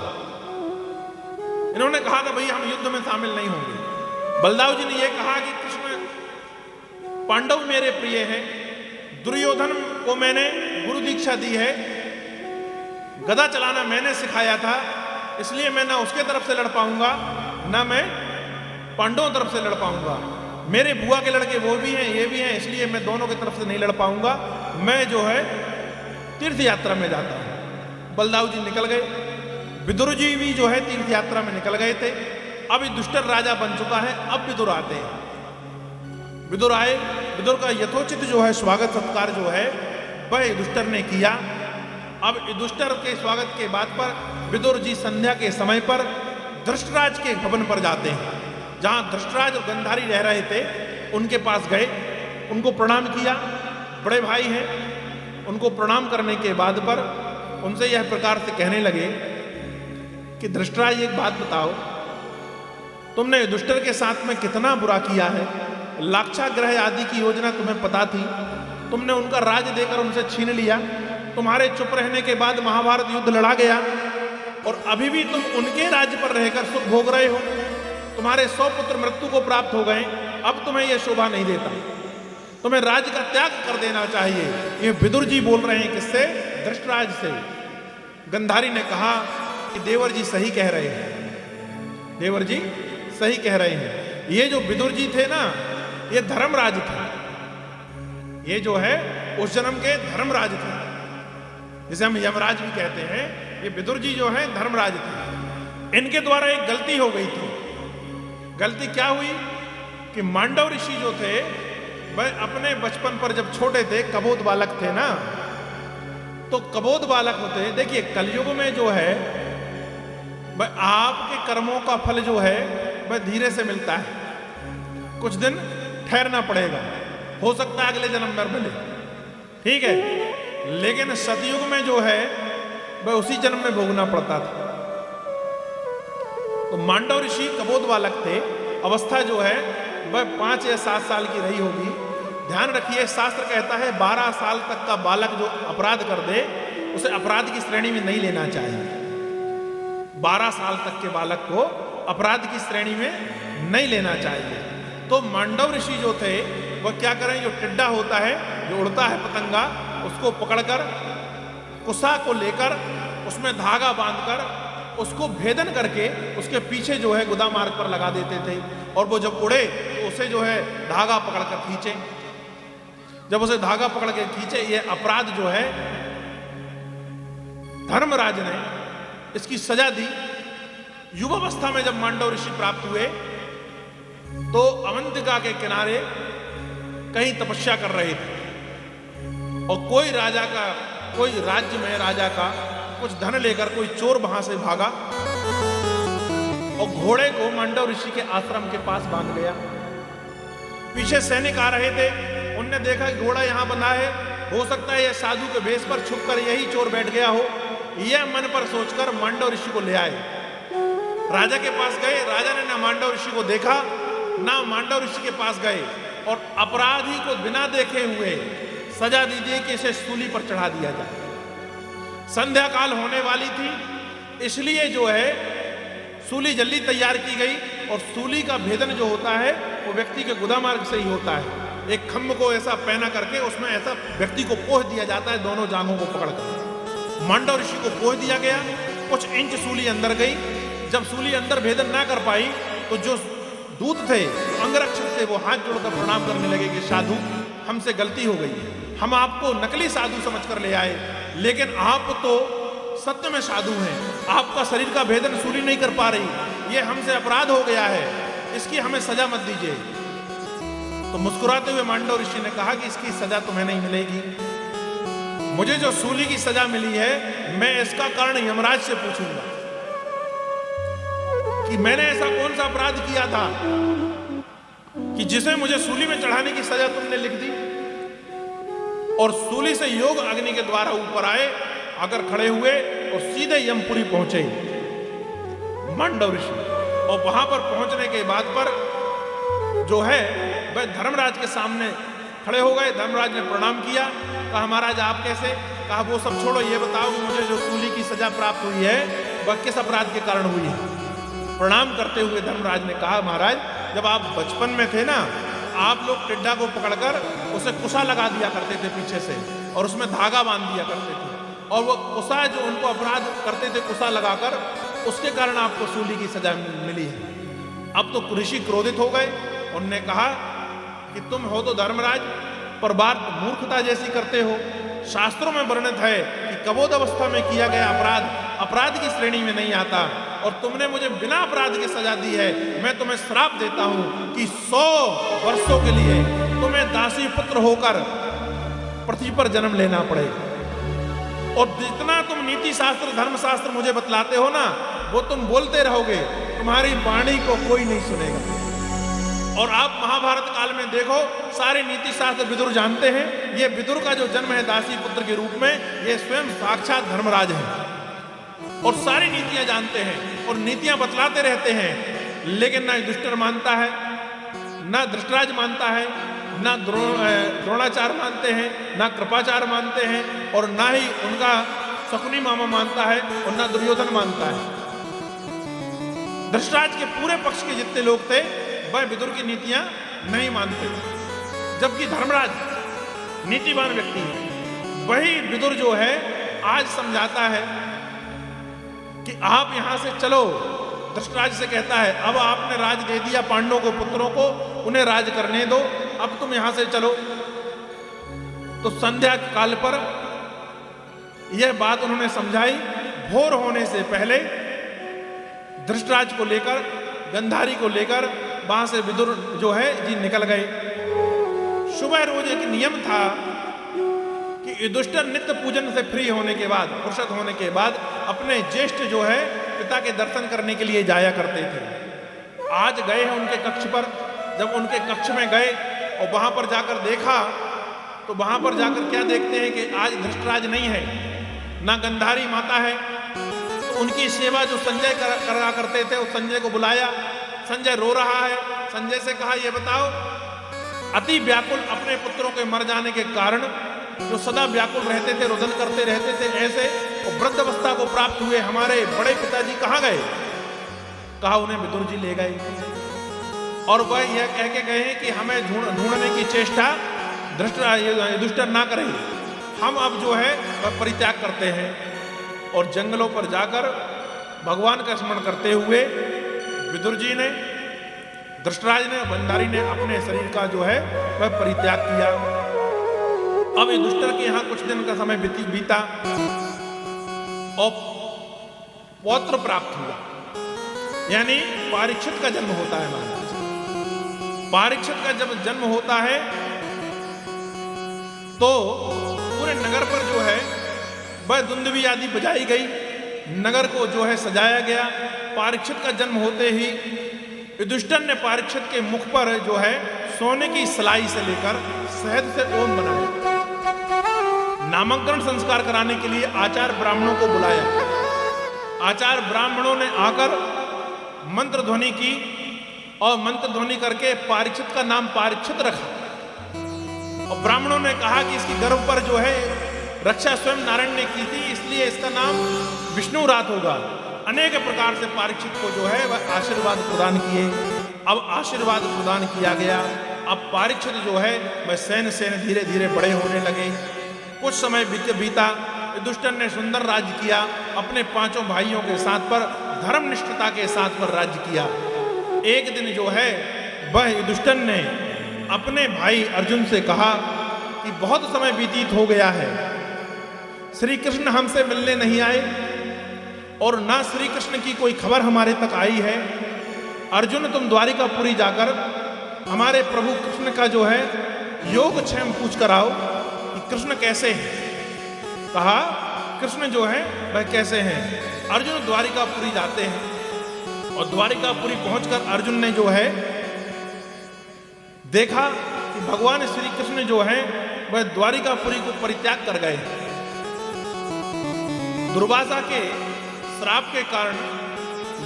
इन्होंने कहा था भाई हम युद्ध में शामिल नहीं होंगे। बलदाऊ जी ने यह कहा कि कृष्ण पांडव मेरे प्रिय हैं, दुर्योधन को मैंने गुरु दीक्षा दी है, गदा चलाना मैंने सिखाया था, इसलिए मैं ना उसके तरफ से लड़ पाऊंगा ना मैं पांडवों तरफ से लड़ पाऊंगा। मेरे बुआ के लड़के वो भी हैं ये भी हैं, इसलिए मैं दोनों की तरफ से नहीं लड़ पाऊंगा। मैं जो है तीर्थ यात्रा में जाता हूं। बलदाऊ जी निकल गए, विदुर जी भी जो है तीर्थ यात्रा में निकल गए थे। अब युधिष्ठिर राजा बन चुका है, अब विदुर आते हैं। विदुर आए, विदुर का यथोचित जो है स्वागत सत्कार जो है वह युधिष्ठिर ने किया। अब युधिष्ठिर के स्वागत के बाद पर विदुर जी संध्या के समय पर धृष्टराज के भवन पर जाते हैं, जहां धृष्टराज और गंधारी रह रहे थे। उनके पास गए, उनको प्रणाम किया, बड़े भाई हैं। उनको प्रणाम करने के बाद पर उनसे यह प्रकार से कहने लगे कि धृष्टराज एक बात बताओ, तुमने युधिष्ठिर के साथ में कितना बुरा किया है। लाक्षागृह आदि की योजना तुम्हें पता थी, तुमने उनका राज्य देकर उनसे छीन लिया, तुम्हारे चुप रहने के बाद महाभारत युद्ध लड़ा गया और अभी भी तुम उनके राज्य पर रहकर सुख भोग रहे हो। तुम्हारे 100 पुत्र मृत्यु को प्राप्त हो गए, अब तुम्हें यह शोभा नहीं देता, तुम्हें राज्य का त्याग कर देना चाहिए। ये विदुर जी बोल रहे हैं, किससे? धृतराज से। गंधारी ने कहा कि देवर जी सही कह रहे हैं, देवर जी सही कह रहे हैं। ये जो विदुर जी थे ना, ये धर्मराज थे, ये जो है उस जन्म के धर्मराज थे, जिसे हम यमराज भी कहते हैं। ये विदुर जी जो है धर्मराज थे। इनके द्वारा एक गलती हो गई थी। गलती क्या हुई कि मांडव ऋषि जो थे वह अपने बचपन पर जब छोटे थे, कबोध बालक थे ना, तो कबोध बालक होते, देखिए कलयुग में जो है वह आपके कर्मों का फल जो है वह धीरे से मिलता है, कुछ दिन ठहरना पड़ेगा, हो सकता है अगले जन्म में मिले, ठीक है। लेकिन सतयुग में जो है वह उसी जन्म में भोगना पड़ता था। तो मांडव ऋषि कबोध बालक थे, अवस्था जो है वह 5 या 7 साल की रही होगी। ध्यान रखिए, शास्त्र कहता है 12 साल तक का बालक जो अपराध कर दे उसे अपराध की श्रेणी में नहीं लेना चाहिए। 12 साल तक के बालक को अपराध की श्रेणी में नहीं लेना चाहिए। तो मांडव ऋषि जो थे वह क्या करें, जो टिड्डा होता है, जो उड़ता है पतंगा, उसको पकड़कर कुसा को लेकर उसमें धागा बांधकर उसको भेदन करके उसके पीछे जो है गुदा मार्ग पर लगा देते थे, और वो जब उड़े तो उसे जो है धागा पकड़कर खींचे। जब उसे धागा पकड़ के खींचे, ये अपराध जो है धर्मराज ने इसकी सजा दी। युवावस्था में जब मांडव ऋषि प्राप्त हुए तो अवंतिका के किनारे कहीं तपस्या कर रहे थे, और कोई राजा का, कोई राज्य में राजा का कुछ धन लेकर कोई चोर वहां से भागा और घोड़े को मांडव ऋषि के आश्रम के पास बांध गया। पीछे सैनिक आ रहे थे, उनने देखा कि घोड़ा यहां बंधा है, हो सकता है यह साधु के वेश पर छुपकर यही चोर बैठ गया हो। यह मन पर सोचकर मांडव ऋषि को ले आए, राजा के पास गए। राजा ने ना मांडव ऋषि को देखा ना मांडव ऋषि के पास गए, और अपराधी को बिना देखे हुए सजा दीजिए कि इसे सूली पर चढ़ा दिया जाए। संध्या काल होने वाली थी, इसलिए जो है सूली जल्दी तैयार की गई, और सूली का भेदन जो होता है वो व्यक्ति के गुदा मार्ग से ही होता है। एक खम्भ को ऐसा पहना करके उसमें ऐसा व्यक्ति को पोंछ दिया जाता है, दोनों जांघों को पकड़कर। मांडव ऋषि को पोंछ दिया गया, कुछ इंच सूली अंदर गई। जब सूली अंदर भेदन ना कर पाई तो जो दूत थे, अंगरक्षक थे, वो हाथ जोड़कर प्रणाम करने लगे कि साधु हमसे गलती हो गई, हम आपको नकली साधु समझकर ले आए, लेकिन आप तो सत्य में साधु हैं, आपका शरीर का भेदन सूली नहीं कर पा रही, ये हमसे अपराध हो गया है, इसकी हमें सजा मत दीजिए। तो मुस्कुराते हुए मांडव ऋषि ने कहा कि इसकी सजा तुम्हें नहीं मिलेगी, मुझे जो सूली की सजा मिली है मैं इसका कारण यमराज से पूछूंगा कि मैंने ऐसा कौन सा अपराध किया था कि जिसे मुझे सूली में चढ़ाने की सजा तुमने लिख दी। और सूली से योग अग्नि के द्वारा ऊपर आए, आकर खड़े हुए और सीधे यमपुरी पहुंचे मांडव ऋषि। और वहां पर पहुंचने के बाद पर जो है वह धर्मराज के सामने खड़े हो गए। धर्मराज ने प्रणाम किया, कहा महाराज आप कैसे? कहा वो सब छोड़ो, ये बताओ कि मुझे जो सूली की सजा प्राप्त हुई है वह किस अपराध के कारण हुई है। प्रणाम करते हुए धर्मराज ने कहा महाराज, जब आप बचपन में थे ना, आप लोग टिड्डा को पकड़कर उसे कुसा लगा दिया करते थे पीछे से, और उसमें धागा बांध दिया करते थे, और वो कुसा जो उनको अपराध करते थे कुसा लगाकर, उसके कारण आपको सूली की सजा मिली है। अब तो ऋषि क्रोधित हो गए, उनने कहा कि तुम हो तो धर्मराज, पर बात मूर्खता जैसी करते हो। शास्त्रों में वर्णित है कि कबोध अवस्था में किया गया अपराध की श्रेणी में नहीं आता, और तुमने मुझे बिना अपराध की सजा दी है। मैं तुम्हें श्राप देता हूं कि 100 वर्षों के लिए तुम्हें दासी पुत्र होकर पृथ्वी पर जन्म लेना पड़ेगा, और जितना तुम नीति शास्त्र धर्म शास्त्र मुझे बतलाते हो ना, वो तुम बोलते रहोगे, तुम्हारी वाणी को कोई नहीं सुनेगा। और आप महाभारत काल में देखो, सारे नीति शास्त्र विदुर जानते हैं। ये विदुर का जो जन्म है दासी पुत्र के रूप में, ये स्वयं साक्षात धर्मराज है, और सारी नीतियां जानते हैं और नीतियां बतलाते रहते हैं। लेकिन ना युधिष्ठिर मानता है, ना धृतराज मानता है, ना द्रोणाचार्य मानते हैं, ना कृपाचार्य मानते हैं, और ना ही उनका शकुनी मामा मानता है, और ना दुर्योधन मानता है। धृतराज के पूरे पक्ष के जितने लोग थे वह विदुर की नीतियां नहीं मानते, जबकि धर्मराज नीतिवान व्यक्ति है। वही विदुर जो है आज समझाता है कि आप यहां से चलो। धृतराज से कहता है अब आपने राज दे दिया पांडवों को, पुत्रों को, उन्हें राज करने दो, अब तुम यहां से चलो। तो संध्या काल पर यह बात उन्होंने समझाई। भोर होने से पहले धृतराज को लेकर, गंधारी को लेकर वहां से विदुर जो है जी निकल गए। सुबह रोज एक नियम था कि युधिष्ठिर नित्य पूजन से फ्री होने के बाद, फुर्सत होने के बाद अपने ज्येष्ठ जो है पिता के दर्शन करने के लिए जाया करते थे। आज गए हैं उनके कक्ष पर। जब उनके कक्ष में गए और वहां पर जाकर देखा तो वहां पर जाकर क्या देखते हैं कि आज धृतराज नहीं है, ना गंधारी माता है। तो उनकी सेवा जो संजय करा करते थे, उस संजय को बुलाया। संजय रो रहा है। संजय से कहा ये बताओ, अति व्याकुल अपने पुत्रों के मर जाने के कारण जो सदा व्याकुल रहते थे, रुदन करते रहते थे, ऐसे और वृद्धावस्था को प्राप्त हुए हमारे बड़े पिताजी कहाँ गए? कहा उन्हें विदुर जी ले गए। और वह यह कह के गए हैं कि हमें ढूंढने की चेष्टा युधिष्ठिर ना करें, हम अब जो है वह परित्याग करते हैं। और जंगलों पर जाकर भगवान का स्मरण करते हुए विदुर जी ने, धृतराज ने, गंधारी ने अपने शरीर का जो है वह परित्याग किया। अब युधिष्ठिर के यहाँ कुछ दिन का समय बीता और पौत्र प्राप्त हुआ, यानी परीक्षित का जन्म होता है। महाराज, परीक्षित का जब जन्म होता है तो पूरे नगर पर जो है वह दुंदुभी आदि बजाई गई, नगर को जो है सजाया गया। परीक्षित का जन्म होते ही युधिष्ठिर ने परीक्षित के मुख पर जो है सोने की सलाई से लेकर शहद से ओम बनाया। नामकरण संस्कार कराने के लिए आचार्य ब्राह्मणों को बुलाया। आचार्य ब्राह्मणों ने आकर मंत्र ध्वनि की और मंत्र ध्वनि करके परीक्षित का नाम परीक्षित रखा। और ब्राह्मणों ने कहा कि इसकी गर्भ पर जो है रक्षा स्वयं नारायण ने की थी, इसलिए इसका नाम विष्णु रात होगा। अनेक प्रकार से परीक्षित को जो है वह आशीर्वाद प्रदान किए। अब आशीर्वाद प्रदान किया गया। अब परीक्षित जो है वह सैन धीरे धीरे बड़े होने लगे। कुछ समय बीता, युधिष्ठिर ने सुंदर राज्य किया। अपने पांचों भाइयों के साथ पर धर्मनिष्ठता के साथ पर राज्य किया। एक दिन जो है वह युधिष्ठिर ने अपने भाई अर्जुन से कहा कि बहुत समय व्यतीत हो गया है, श्री कृष्ण हमसे मिलने नहीं आए और ना श्री कृष्ण की कोई खबर हमारे तक आई है। अर्जुन, तुम द्वारिकापुरी जाकर हमारे प्रभु कृष्ण का जो है योगक्षेम पूछ कर आओ कि कृष्ण कैसे हैं। कहा कृष्ण जो है वह कैसे हैं। अर्जुन द्वारिकापुरी जाते हैं और द्वारिकापुरी पहुंचकर अर्जुन ने जो है देखा कि भगवान श्री कृष्ण जो है वह द्वारिकापुरी को परित्याग कर गए। दुर्वासा के श्राप के कारण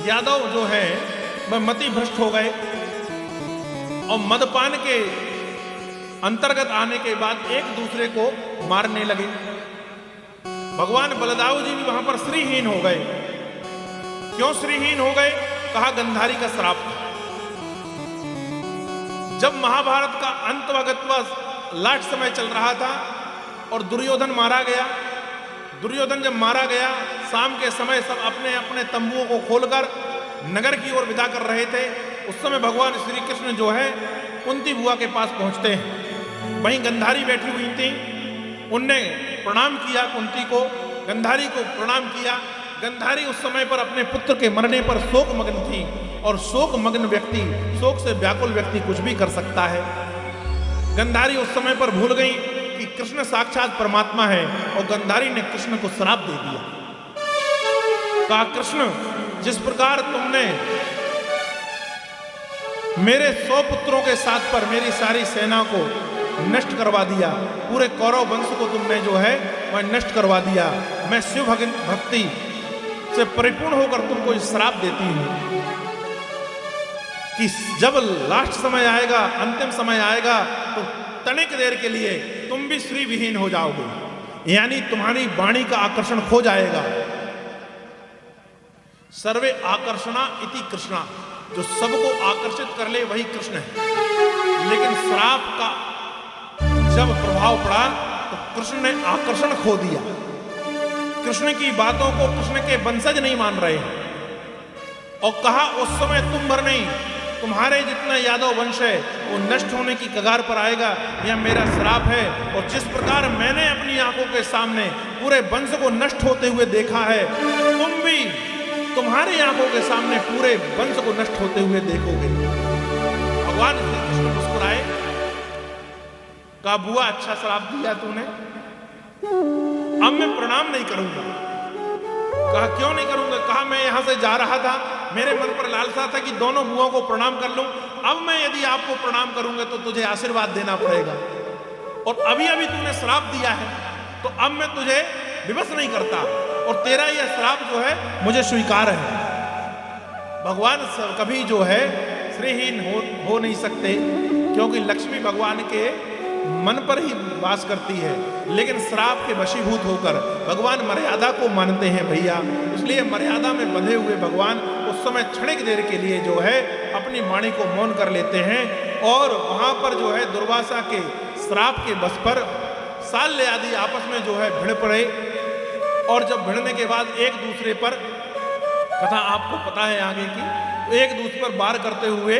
यादव जो है वह मति भ्रष्ट हो गए और मदपान के अंतर्गत आने के बाद एक दूसरे को मारने लगे। भगवान बलदाऊ जी भी वहां पर श्रीहीन हो गए। क्यों श्रीहीन हो गए? कहा गंधारी का श्राप। जब महाभारत का अंतवगतवा लास्ट समय चल रहा था और दुर्योधन मारा गया, दुर्योधन जब मारा गया, शाम के समय सब अपने अपने तंबुओं को खोलकर नगर की ओर विदा कर रहे थे। उस समय भगवान श्री कृष्ण जो है कुंती बुआ के पास पहुंचते हैं। वहीं गंधारी बैठी हुई थी, उनने प्रणाम किया कुंती को, गंधारी को प्रणाम किया। गंधारी उस समय पर अपने पुत्र के मरने पर शोक मग्न थी और शोक मग्न व्यक्ति, शोक से व्याकुल व्यक्ति कुछ भी कर सकता है। गंधारी उस समय पर भूल गई कि कृष्ण साक्षात परमात्मा है और गंधारी ने कृष्ण को श्राप दे दिया। कहा कृष्ण, जिस प्रकार तुमने मेरे 100 पुत्रों के साथ पर मेरी सारी सेना को नष्ट करवा दिया, पूरे कौरव वंश को तुमने जो है वह नष्ट करवा दिया, मैं शिव भक्ति से परिपूर्ण होकर तुमको श्राप देती हूं कि जब लास्ट समय आएगा, अंतिम समय आएगा, तो तनिक देर के लिए तुम भी श्री विहीन हो जाओगे, यानी तुम्हारी वाणी का आकर्षण खो जाएगा। सर्वे आकर्षणा इति कृष्णा, जो सबको आकर्षित कर ले वही कृष्ण है। लेकिन श्राप का जब प्रभाव पड़ा तो कृष्ण ने आकर्षण खो दिया। कृष्ण की बातों को कृष्ण के वंशज नहीं मान रहे और कहा उस समय तुम भर नहीं, तुम्हारे जितना यादव वंश है वो नष्ट होने की कगार पर आएगा, यह मेरा श्राप है। और जिस प्रकार मैंने अपनी आंखों के सामने पूरे वंश को नष्ट होते हुए देखा है, तुम भी तुम्हारी आंखों के सामने पूरे वंश को नष्ट होते हुए देखोगे। भगवान श्री कृष्ण मुस्कुराए, कहा बुआ अच्छा श्राप दिया तूने, अब मैं प्रणाम नहीं करूंगा। कहा क्यों नहीं करूंगा? कहा मैं यहां से जा रहा था, मेरे मन पर लालसा था कि दोनों बुआ को प्रणाम कर लूं, अब मैं यदि आपको प्रणाम करूंगा तो तुझे आशीर्वाद देना पड़ेगा, और अभी अभी तूने श्राप दिया है तो अब मैं तुझे विवश नहीं करता, और तेरा यह श्राप जो है मुझे स्वीकार है। भगवान कभी जो है श्रीहीन हो नहीं सकते, क्योंकि लक्ष्मी भगवान के मन पर ही वास करती है, लेकिन श्राप के वशीभूत होकर भगवान मर्यादा को मानते हैं भैया। इसलिए मर्यादा में बंधे हुए भगवान उस समय क्षणिक देर के लिए जो है अपनी वाणी को मौन कर लेते हैं, और वहां पर जो है दुर्वासा के श्राप के बस पर साल्य आदि आपस में जो है भिड़ पड़े, और जब भिड़ने के बाद एक दूसरे पर, कथा आपको पता है आगे की, तो एक दूसरे पर वार करते हुए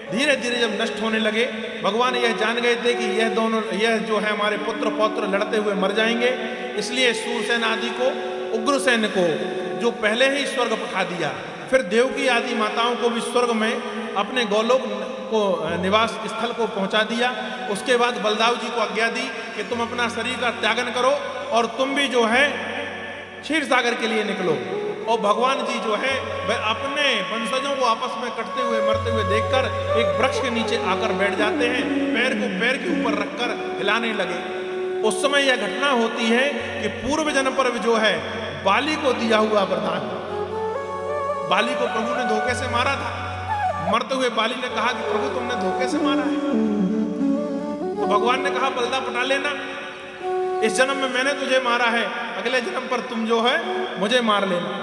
धीरे धीरे जब नष्ट होने लगे, भगवान यह जान गए थे कि यह जो है हमारे पुत्र पौत्र लड़ते हुए मर जाएंगे। इसलिए सूरसेन आदि को, उग्रसेन को जो पहले ही स्वर्ग पठा दिया, फिर देवकी आदि माताओं को भी स्वर्ग में अपने गोलोक को निवास स्थल को पहुंचा दिया। उसके बाद बलदाव जी को आज्ञा दी कि तुम अपना शरीर का त्यागन करो और तुम भी जो है क्षीर सागर के लिए निकलो। और भगवान जी जो है वह अपने वंशजों को आपस में कटते हुए मरते हुए देखकर एक वृक्ष के नीचे आकर बैठ जाते हैं, पैर को पैर के ऊपर रखकर हिलाने लगे। उस समय यह घटना होती है कि पूर्व जन्म पर जो है बाली को दिया हुआ वरदान, बाली को प्रभु ने धोखे से मारा था। मरते हुए बाली ने कहा कि प्रभु तुमने धोखे से मारा है, तो भगवान ने कहा बलदा पटा लेना, इस जन्म में मैंने तुझे मारा है, अगले जन्म पर तुम जो है मुझे मार लेना।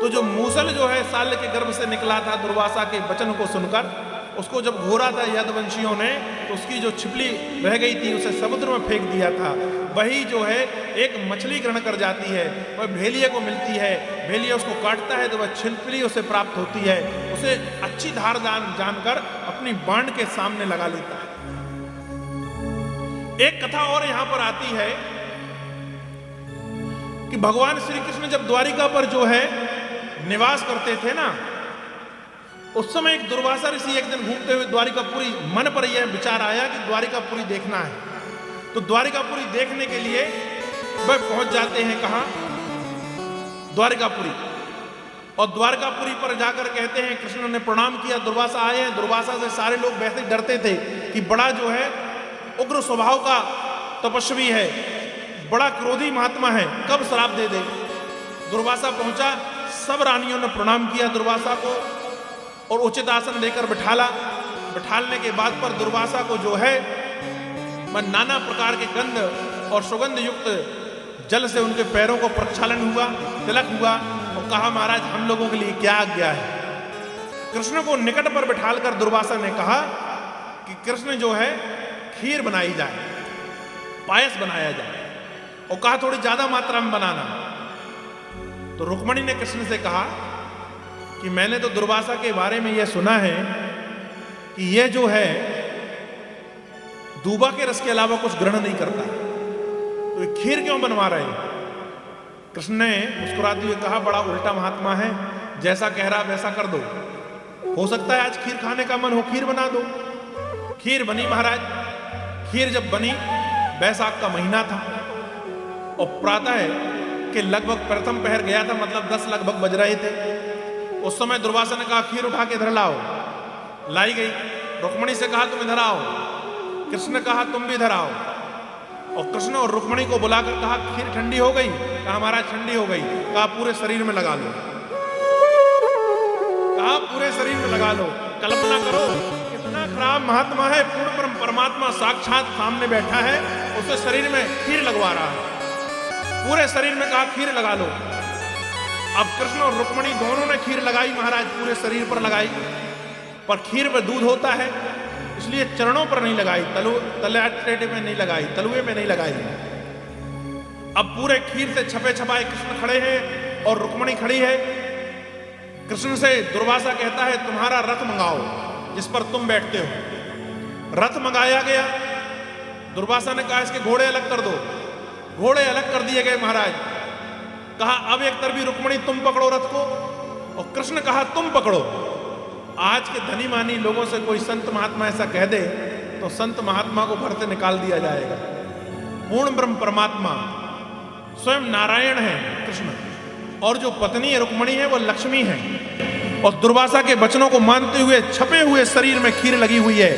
तो जो मूसल जो है साल्य के गर्भ से निकला था दुर्वासा के वचन को सुनकर, उसको जब घोरा था यादवंशियों ने, तो उसकी जो छिपली रह गई थी उसे समुद्र में फेंक दिया था। वही जो है एक मछली ग्रहण कर जाती है, वह भेलिए को मिलती है, भेलिया उसको काटता है तो वह छिपली उसे प्राप्त होती है, उसे अच्छी धार जानकर अपनी बाण के सामने लगा लेता है। एक कथा और यहां पर आती है कि भगवान श्री कृष्ण जब द्वारिका पर जो है निवास करते थे ना, उस समय एक दुर्वासा ऋषि एक दिन घूमते हुए द्वारिकापुरी, मन पर यह विचार आया कि द्वारिकापुरी देखना है। तो द्वारिकापुरी देखने के लिए वह पहुंच जाते हैं कहां? द्वारिकापुरी। और द्वारकापुरी पर जाकर कहते हैं कृष्ण ने प्रणाम किया, दुर्वासा आए हैं। दुर्वासा से सारे लोग वैसे डरते थे कि बड़ा जो है उग्र स्वभाव का तपस्वी है, बड़ा क्रोधी महात्मा है, कब श्राप दे दे। दुर्वासा पहुंचा, सब रानियों ने प्रणाम किया दुर्वासा को और उचित आसन देकर बिठालने के बाद पर दुर्वासा को जो है नाना प्रकार के गंध और सुगंध युक्त जल से उनके पैरों को प्रक्षालन हुआ, तिलक हुआ, और कहा महाराज हम लोगों के लिए क्या आज्ञा है। कृष्ण को निकट पर बिठालकर दुर्वासा ने कहा कि कृष्ण जो है खीर बनाई जाए, पायस बनाया जाए, और कहा थोड़ी ज्यादा मात्रा में बनाना। तो रुक्मणी ने कृष्ण से कहा कि मैंने तो दुर्वासा के बारे में यह सुना है कि यह जो है दूबा के रस के अलावा कुछ ग्रहण नहीं करता, तो खीर क्यों बनवा रहे हैं? कृष्ण ने मुस्कुराते हुए कहा बड़ा उल्टा महात्मा है, जैसा कह रहा वैसा कर दो, हो सकता है आज खीर खाने का मन हो, खीर बना दो। खीर बनी महाराज। खीर जब बनी, बैसाख का महीना था और प्रातः के लगभग प्रथम पहर गया था, मतलब 10 लगभग बज रहे थे। उस समय दुर्वासा ने कहा खीर उठा के इधर लाओ, लाई गई। रुक्मणी से कहा तुम इधर आओ, कृष्ण ने कहा तुम भी इधर आओ, और कृष्ण और रुक्मणी को बुलाकर कहा खीर ठंडी हो गई? कहा महाराज ठंडी हो गई। कहा पूरे शरीर में लगा लो, कहा पूरे शरीर में लगा लो। कल्पना करो कितना खराब महात्मा है, पूर्ण ब्रह्म परमात्मा साक्षात सामने बैठा है, उसे शरीर में खीर लगवा रहा है, पूरे शरीर में कहा खीर लगा लो। अब कृष्ण और रुक्मणी दोनों ने खीर लगाई महाराज, पूरे शरीर पर लगाई, पर खीर में दूध होता है इसलिए चरणों पर नहीं लगाई, तलुए में नहीं लगाई, तलुए में नहीं लगाई। अब पूरे खीर से छपे छपाए कृष्ण खड़े हैं और रुक्मणी खड़ी है। कृष्ण से दुर्वासा कहता है तुम्हारा रथ मंगाओ जिस पर तुम बैठते हो। रथ मंगाया गया। दुर्वासा ने कहा इसके घोड़े अलग कर दो, घोड़े अलग कर दिए गए महाराज। कहा अब एक तरफ रुक्मणी तुम पकड़ो रथ को, और कृष्ण कहा तुम पकड़ो। आज के धनी मानी लोगों से कोई संत महात्मा ऐसा कह दे तो संत महात्मा को घर से निकाल दिया जाएगा। पूर्ण ब्रह्म परमात्मा स्वयं नारायण है कृष्ण, और जो पत्नी है रुक्मणी है वो लक्ष्मी है। और दुर्वासा के वचनों को मानते हुए छपे हुए शरीर में खीर लगी हुई है।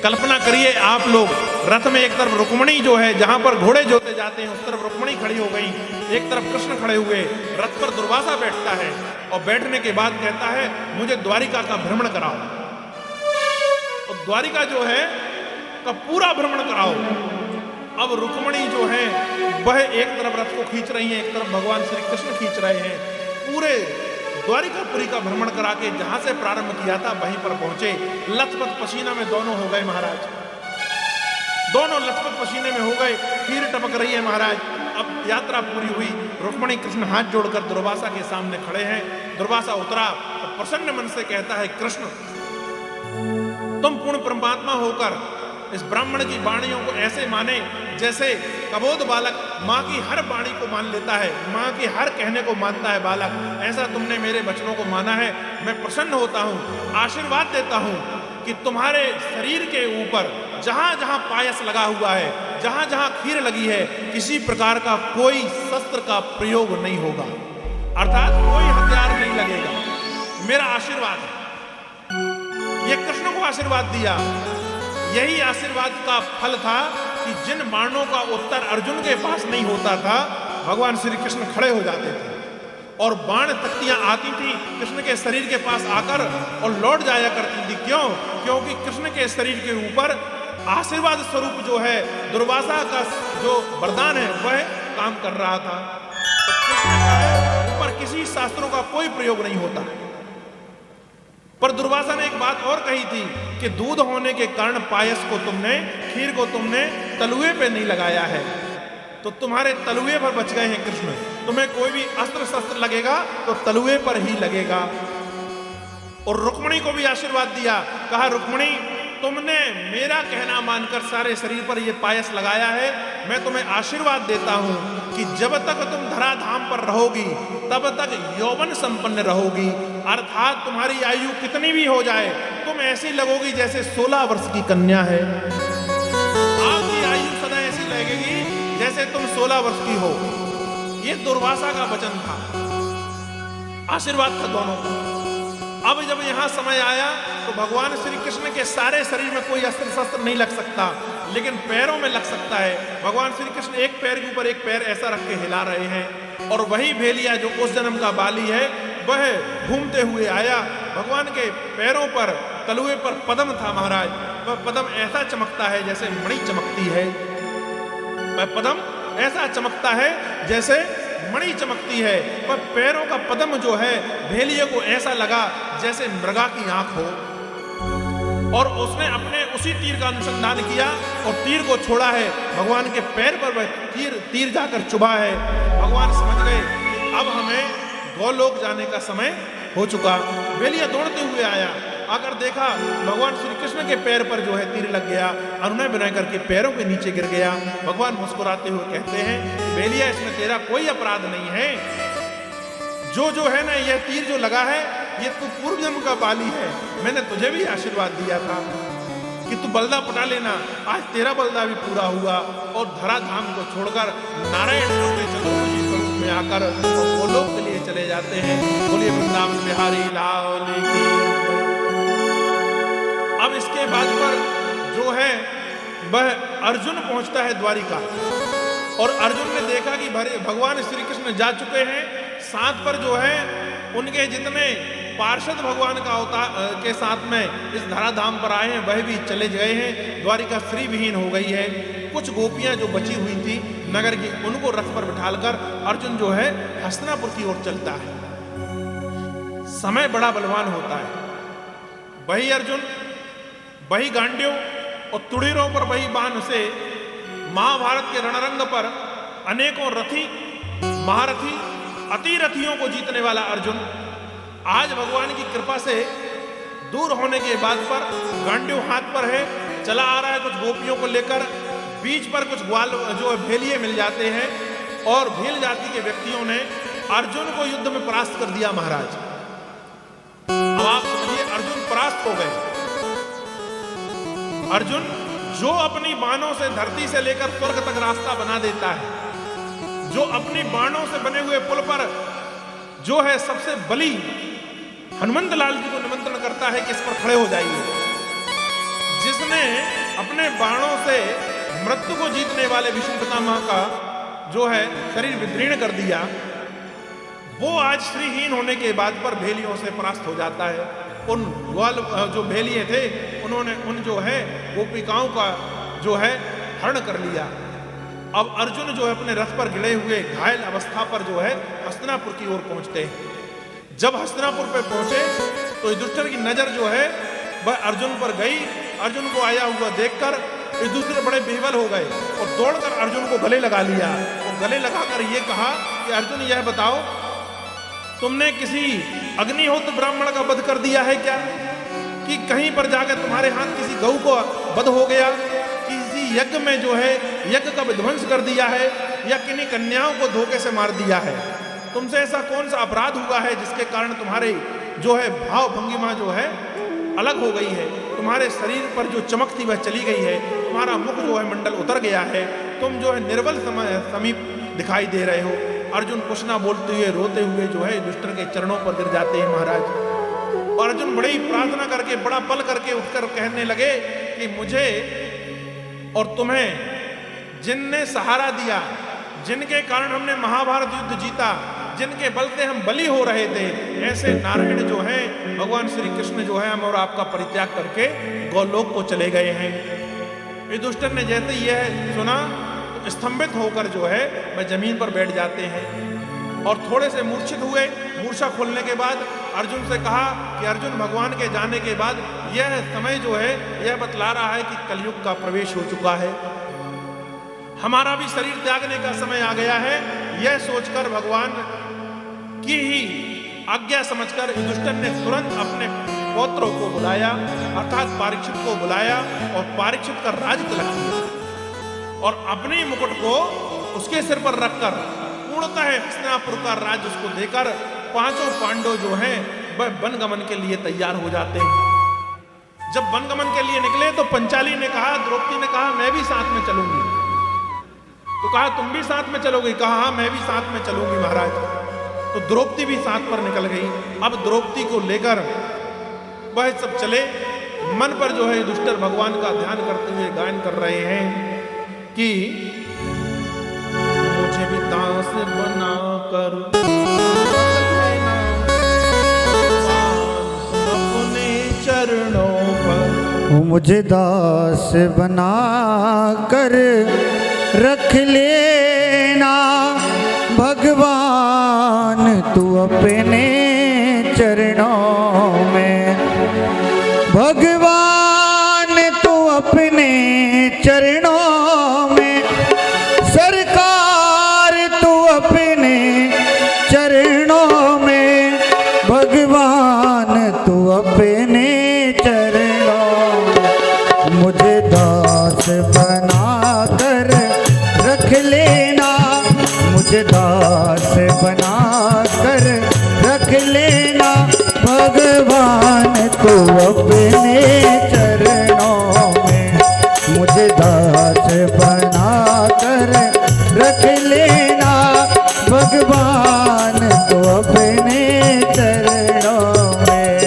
कल्पना करिए आप लोग, रथ में एक तरफ रुक्मणी जो है जहां पर घोड़े जोते जाते हैं उस तरफ रुक्मणी खड़ी हो गई, एक तरफ कृष्ण खड़े हुए, रथ पर दुर्वासा बैठता है और बैठने के बाद कहता है मुझे द्वारिका का भ्रमण कराओ। और द्वारिका जो है का पूरा भ्रमण कराओ। अब रुक्मणी जो है वह एक तरफ रथ को खींच रही है, एक तरफ भगवान श्री कृष्ण खींच रहे हैं। पूरे द्वारिकापुरी का भ्रमण करा के जहां से प्रारंभ किया था वहीं पर पहुंचे। लथपथ पसीना में दोनों हो गए महाराज, दोनों लथपथ पसीने में हो गए। खीर टपक रही है महाराज। अब यात्रा पूरी हुई। रुक्मणी कृष्ण हाथ जोड़कर दुर्वासा के सामने खड़े हैं। दुर्वासा उतरा और प्रसन्न मन से कहता है कृष्ण तुम पूर्ण परमात्मा होकर इस ब्राह्मण की वाणियों को ऐसे माने जैसे कबोध बालक माँ की हर वाणी को मान लेता है, माँ की हर कहने को मानता है बालक, ऐसा तुमने मेरे वचनों को माना है। मैं प्रसन्न होता हूँ, आशीर्वाद देता हूँ कि तुम्हारे शरीर के ऊपर जहां जहां पायस लगा हुआ है, जहां जहां खीर लगी है, किसी प्रकार का कोई शस्त्र का प्रयोग नहीं होगा, अर्थात कोई हथियार नहीं लगेगा। मेरा आशीर्वाद है। ये कृष्ण को आशीर्वाद दिया। यही आशीर्वाद का फल था कि जिन बाणों का उत्तर अर्जुन के पास नहीं होता था, भगवान श्री कृष्ण खड़े हो जाते थे और बाण तख्तियां आती थी कृष्ण के शरीर के पास आकर और लौट जाया करती थी। क्यों? क्योंकि कृष्ण के शरीर के ऊपर आशीर्वाद स्वरूप जो है दुर्वासा का जो वरदान है वह काम कर रहा था। तो कृष्ण के ऊपर किसी शास्त्रों का कोई प्रयोग नहीं होता। पर दुर्वासा ने एक बात और कही थी कि दूध होने के कारण पायस को तुमने, खीर को तुमने तलुए पे नहीं लगाया है, तो तुम्हारे तलुए पर बच गए हैं कृष्ण। तुम्हें कोई भी अस्त्र शस्त्र लगेगा तो तलुए पर ही लगेगा। और रुक्मणी को भी आशीर्वाद दिया। कहा रुक्मणी तुमने मेरा कहना मानकर सारे शरीर पर यह पायस लगाया है। मैं तुम्हें आशीर्वाद देता हूं कि जब तक तुम धराधाम पर रहोगी तब तक यौवन संपन्न रहोगी, अर्थात तुम्हारी आयु कितनी भी हो जाए तुम ऐसी लगोगी जैसे 16 वर्ष की कन्या है। आपकी आयु सदा ऐसी लगेगी जैसे तुम 16 वर्ष की हो। यह दुर्वासा का वचन था, आशीर्वाद था दोनों का। अब जब यहां समय आया तो भगवान श्री कृष्ण के सारे शरीर में कोई अस्त्र शस्त्र नहीं लग सकता, लेकिन पैरों में लग सकता है। भगवान श्री कृष्ण एक पैर के ऊपर एक पैर ऐसा रख के हिला रहे हैं, और वही भेलिया जो उस जन्म का बाली है वह घूमते हुए आया। भगवान के पैरों पर, तलुए पर पद्म था महाराज। वह पद्म ऐसा चमकता है जैसे मणि चमकती है। वह पद्म ऐसा चमकता है जैसे मणि चमकती है। पर पैरों का पद्म जो है भेलिए को ऐसा लगा जैसे मृगा की आंख हो, और उसने अपने उसी तीर का अनुसंधान किया और तीर को छोड़ा है। भगवान के पैर पर वह तीर जाकर चुभा है। भगवान समझ गए कि अब हमें गोलोक जाने का समय हो चुका। भेलिया दौड़ते हुए आया, आकर देखा भगवान श्री कृष्ण के पैर पर जो है तीर लग गया, अनुनय विनय करके पैरों के नीचे गिर गया। भगवान मुस्कुराते हुए कहते हैं भेलिया इसमें तेरा कोई अपराध नहीं है। जो है ना यह तीर जो लगा है ये तू पूर्व जन्म का बाली है। मैंने तुझे भी आशीर्वाद दिया था कि तू बलदा पटा लेना। आज तेरा बलदा भी पूरा हुआ और धराधाम को छोड़कर नारायण अपने चतुर्भुजी स्वरूप में आकर गोलोक के लिए चले जाते हैं। बोलिए वृंदावन बिहारी लाल की। अब इसके बाद पर जो है वह अर्जुन पहुंचता है द्वारिका, और अर्जुन ने देखा कि भगवान श्री कृष्ण जा चुके हैं। साथ पर जो है उनके जितने पार्षद भगवान का अवतार के साथ में इस धराधाम पर आए हैं, वह भी चले गए हैं। द्वारिका श्री विहीन हो गई है। कुछ गोपियां जो बची हुई थी नगर की, उनको रथ पर बिठालकर अर्जुन जो है हस्तिनापुर की ओर चलता है। समय बड़ा बलवान होता है। वही अर्जुन, वही गांडियों और तुड़ीरों पर वही बाण से महाभारत के रणरंग पर अनेकों रथी, महारथी, अतिरथियों को जीतने वाला अर्जुन आज भगवान की कृपा से दूर होने के बाद पर गांडियों हाथ पर है, चला आ रहा है कुछ गोपियों को लेकर। बीच पर कुछ ग्वाल जो भेलिए मिल जाते हैं और भील जाति के व्यक्तियों ने अर्जुन को युद्ध में परास्त कर दिया महाराज। अब आप समझिए, अर्जुन परास्त हो गए। अर्जुन जो अपनी बाणों से धरती से लेकर स्वर्ग तक रास्ता बना देता है, जो अपनी बाणों से बने हुए पुल पर जो है सबसे बली हनुमंत लाल जी को निमंत्रण करता है कि इस पर खड़े हो जाइए, जिसने अपने बाणों से मृत्यु को जीतने वाले विष्णु पितामह का जो है शरीर विदीर्ण कर दिया, वो आज श्रीहीन होने के बाद पर भेलियों से परास्त हो जाता है। उन ग्वाल जो भेलिए थे उन्होंने उन जो है गोपिकाओं का जो है हरण कर लिया। अब अर्जुन जो है अपने रथ पर गिरे हुए घायल अवस्था पर जो है हस्तिनापुर की ओर पहुंचते हैं। जब हस्तिनापुर पे पहुंचे तो युधिष्ठिर की नजर जो है वह अर्जुन पर गई। अर्जुन को आया हुआ देखकर युधिष्ठिर बड़े बेहवल हो गए और दौड़कर अर्जुन को गले लगा लिया और गले लगाकर ये कहा कि अर्जुन यह बताओ, तुमने किसी अग्निहोत्र ब्राह्मण का वध कर दिया है क्या? कि कहीं पर जाकर तुम्हारे हाथ किसी गऊ को वध हो गया, किसी यज्ञ में जो है यज्ञ का विध्वंस कर दिया है, या किन्हीं कन्याओं को धोखे से मार दिया है? तुमसे ऐसा कौन सा अपराध हुआ है जिसके कारण तुम्हारे जो है भाव भंगिमा जो है अलग हो गई है, तुम्हारे शरीर पर जो चमक थी वह चली गई है, तुम्हारा मुख जो है मंडल उतर गया है, तुम जो है निर्बल समीप दिखाई दे रहे हो। अर्जुन कुछ ना बोलते हुए रोते हुए जो है युधिष्ठिर के चरणों पर गिर जाते हैं महाराज। और अर्जुन बड़ी प्रार्थना करके, बड़ा बल करके उठकर कहने लगे कि मुझे और तुम्हें जिनने सहारा दिया, जिनके कारण हमने महाभारत युद्ध जीता, जिनके बल से हम बली हो रहे थे, ऐसे नारायण जो हैं भगवान श्री कृष्ण जो है हम और आपका परित्याग करके गोलोक को चले गए हैं। युधिष्ठिर ने जैसे यह सुना तो स्तंभित होकर जो है वह जमीन पर बैठ जाते हैं और थोड़े से मूर्छित हुए। मूर्छा खोलने के बाद अर्जुन से कहा कि अर्जुन, भगवान के जाने के बाद यह समय जो है यह बतला रहा है कि कलयुग का प्रवेश हो चुका है, हमारा भी शरीर त्यागने का समय आ गया है। यह सोचकर भगवान की ही आज्ञा समझकर युधिष्ठिर ने तुरंत अपने पौत्रों को बुलाया, अर्थात परीक्षित को बुलाया और परीक्षित का राज तिलक किया और अपने मुकुट को उसके सिर पर रखकर पूर्णतः हस्तिनापुर का राज उसको देकर पांचों पांडव जो हैं वह वनगमन के लिए तैयार हो जाते हैं। जब वनगमन के लिए निकले तो पंचाली ने कहा, द्रौपदी ने कहा मैं भी साथ में चलूंगी। तो कहा तुम भी साथ में चलोगे? कहा हाँ मैं भी साथ में चलूंगी महाराज। तो द्रौपदी भी साथ पर निकल गई। अब द्रौपदी को लेकर वह सब चले। मन पर जो है युधिष्ठिर भगवान का ध्यान करते हुए गायन कर रहे हैं कि मुझे भी दास बना कर अपने चरणों पर, मुझे दास बना कर रख लेना भगवान तू अपने चरणों में, भगवान तू अपने चरणों में, सरकार तू अपने चरणों में, भगवान तू अपने चरणों में, मुझे दास बना कर रख लेना, मुझे दास बना कर रख लेना, भगवान तू अपने चरणों में, मुझे दास बना कर रख लेना, भगवान तू अपने चरणों में।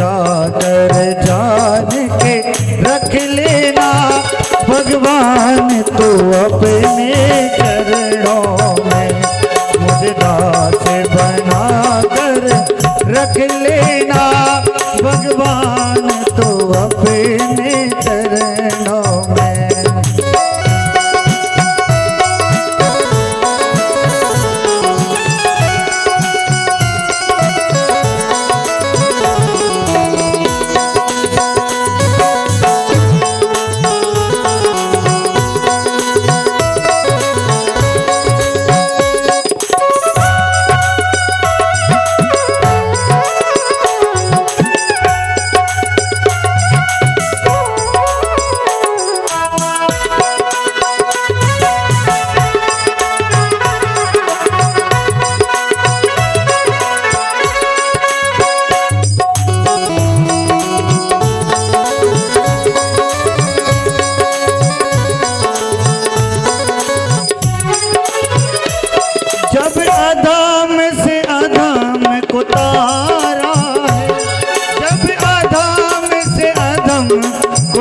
जाकर जान के रख लेना भगवान तू अपने चरणों में मुझे दास बना कर रख लेना भगवान तू अपने चरणों में।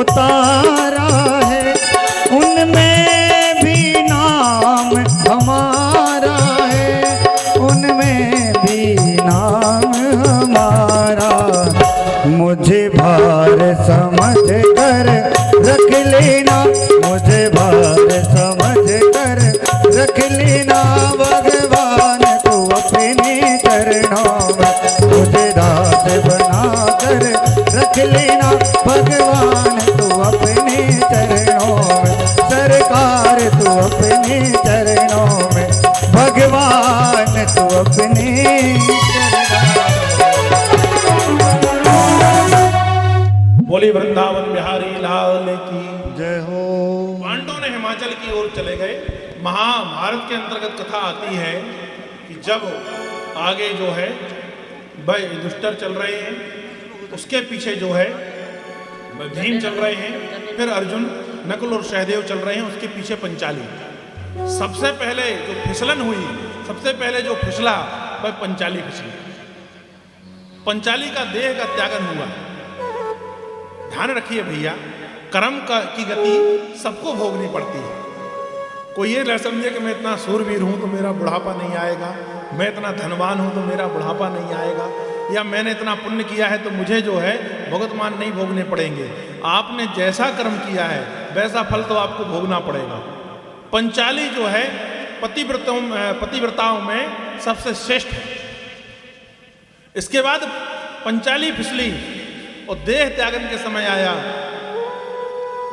उतारा है उनमें भी नाम हमारा है उनमें भी नाम हमारा मुझे भार समझ कर रख लेना मुझे भार समझ कर रख लेना भगवान तू अपने चरणों में मुझे दास बना कर रख लेना भगवान तू अपने चरणों में सरकार तू अपने चरणों में भगवान तू अपने बोली वृंदावन बिहारी लाल की जय हो। पांडवों ने हिमाचल की ओर चले गए। महाभारत के अंतर्गत कथा आती है कि जब आगे जो है भाई युधिष्ठिर चल रहे हैं उसके पीछे जो है भीम चल रहे हैं, फिर अर्जुन नकुल और सहदेव चल रहे हैं, उसके पीछे पंचाली। सबसे पहले जो फिसलन हुई, सबसे पहले जो फिसला वह पंचाली फिसली। पंचाली का देह का त्यागन हुआ। ध्यान रखिए भैया, कर्म की गति सबको भोगनी पड़ती है। कोई ये न समझे कि मैं इतना सूरवीर हूं तो मेरा बुढ़ापा नहीं आएगा, मैं इतना धनवान हूं तो मेरा बुढ़ापा नहीं आएगा, या मैंने इतना पुण्य किया है तो मुझे जो है भुगतमान नहीं भोगने पड़ेंगे। आपने जैसा कर्म किया है वैसा फल तो आपको भोगना पड़ेगा। पंचाली जो है पतिव्रताओं में सबसे श्रेष्ठ है। इसके बाद पंचाली फिसली और देह त्यागन के समय आया।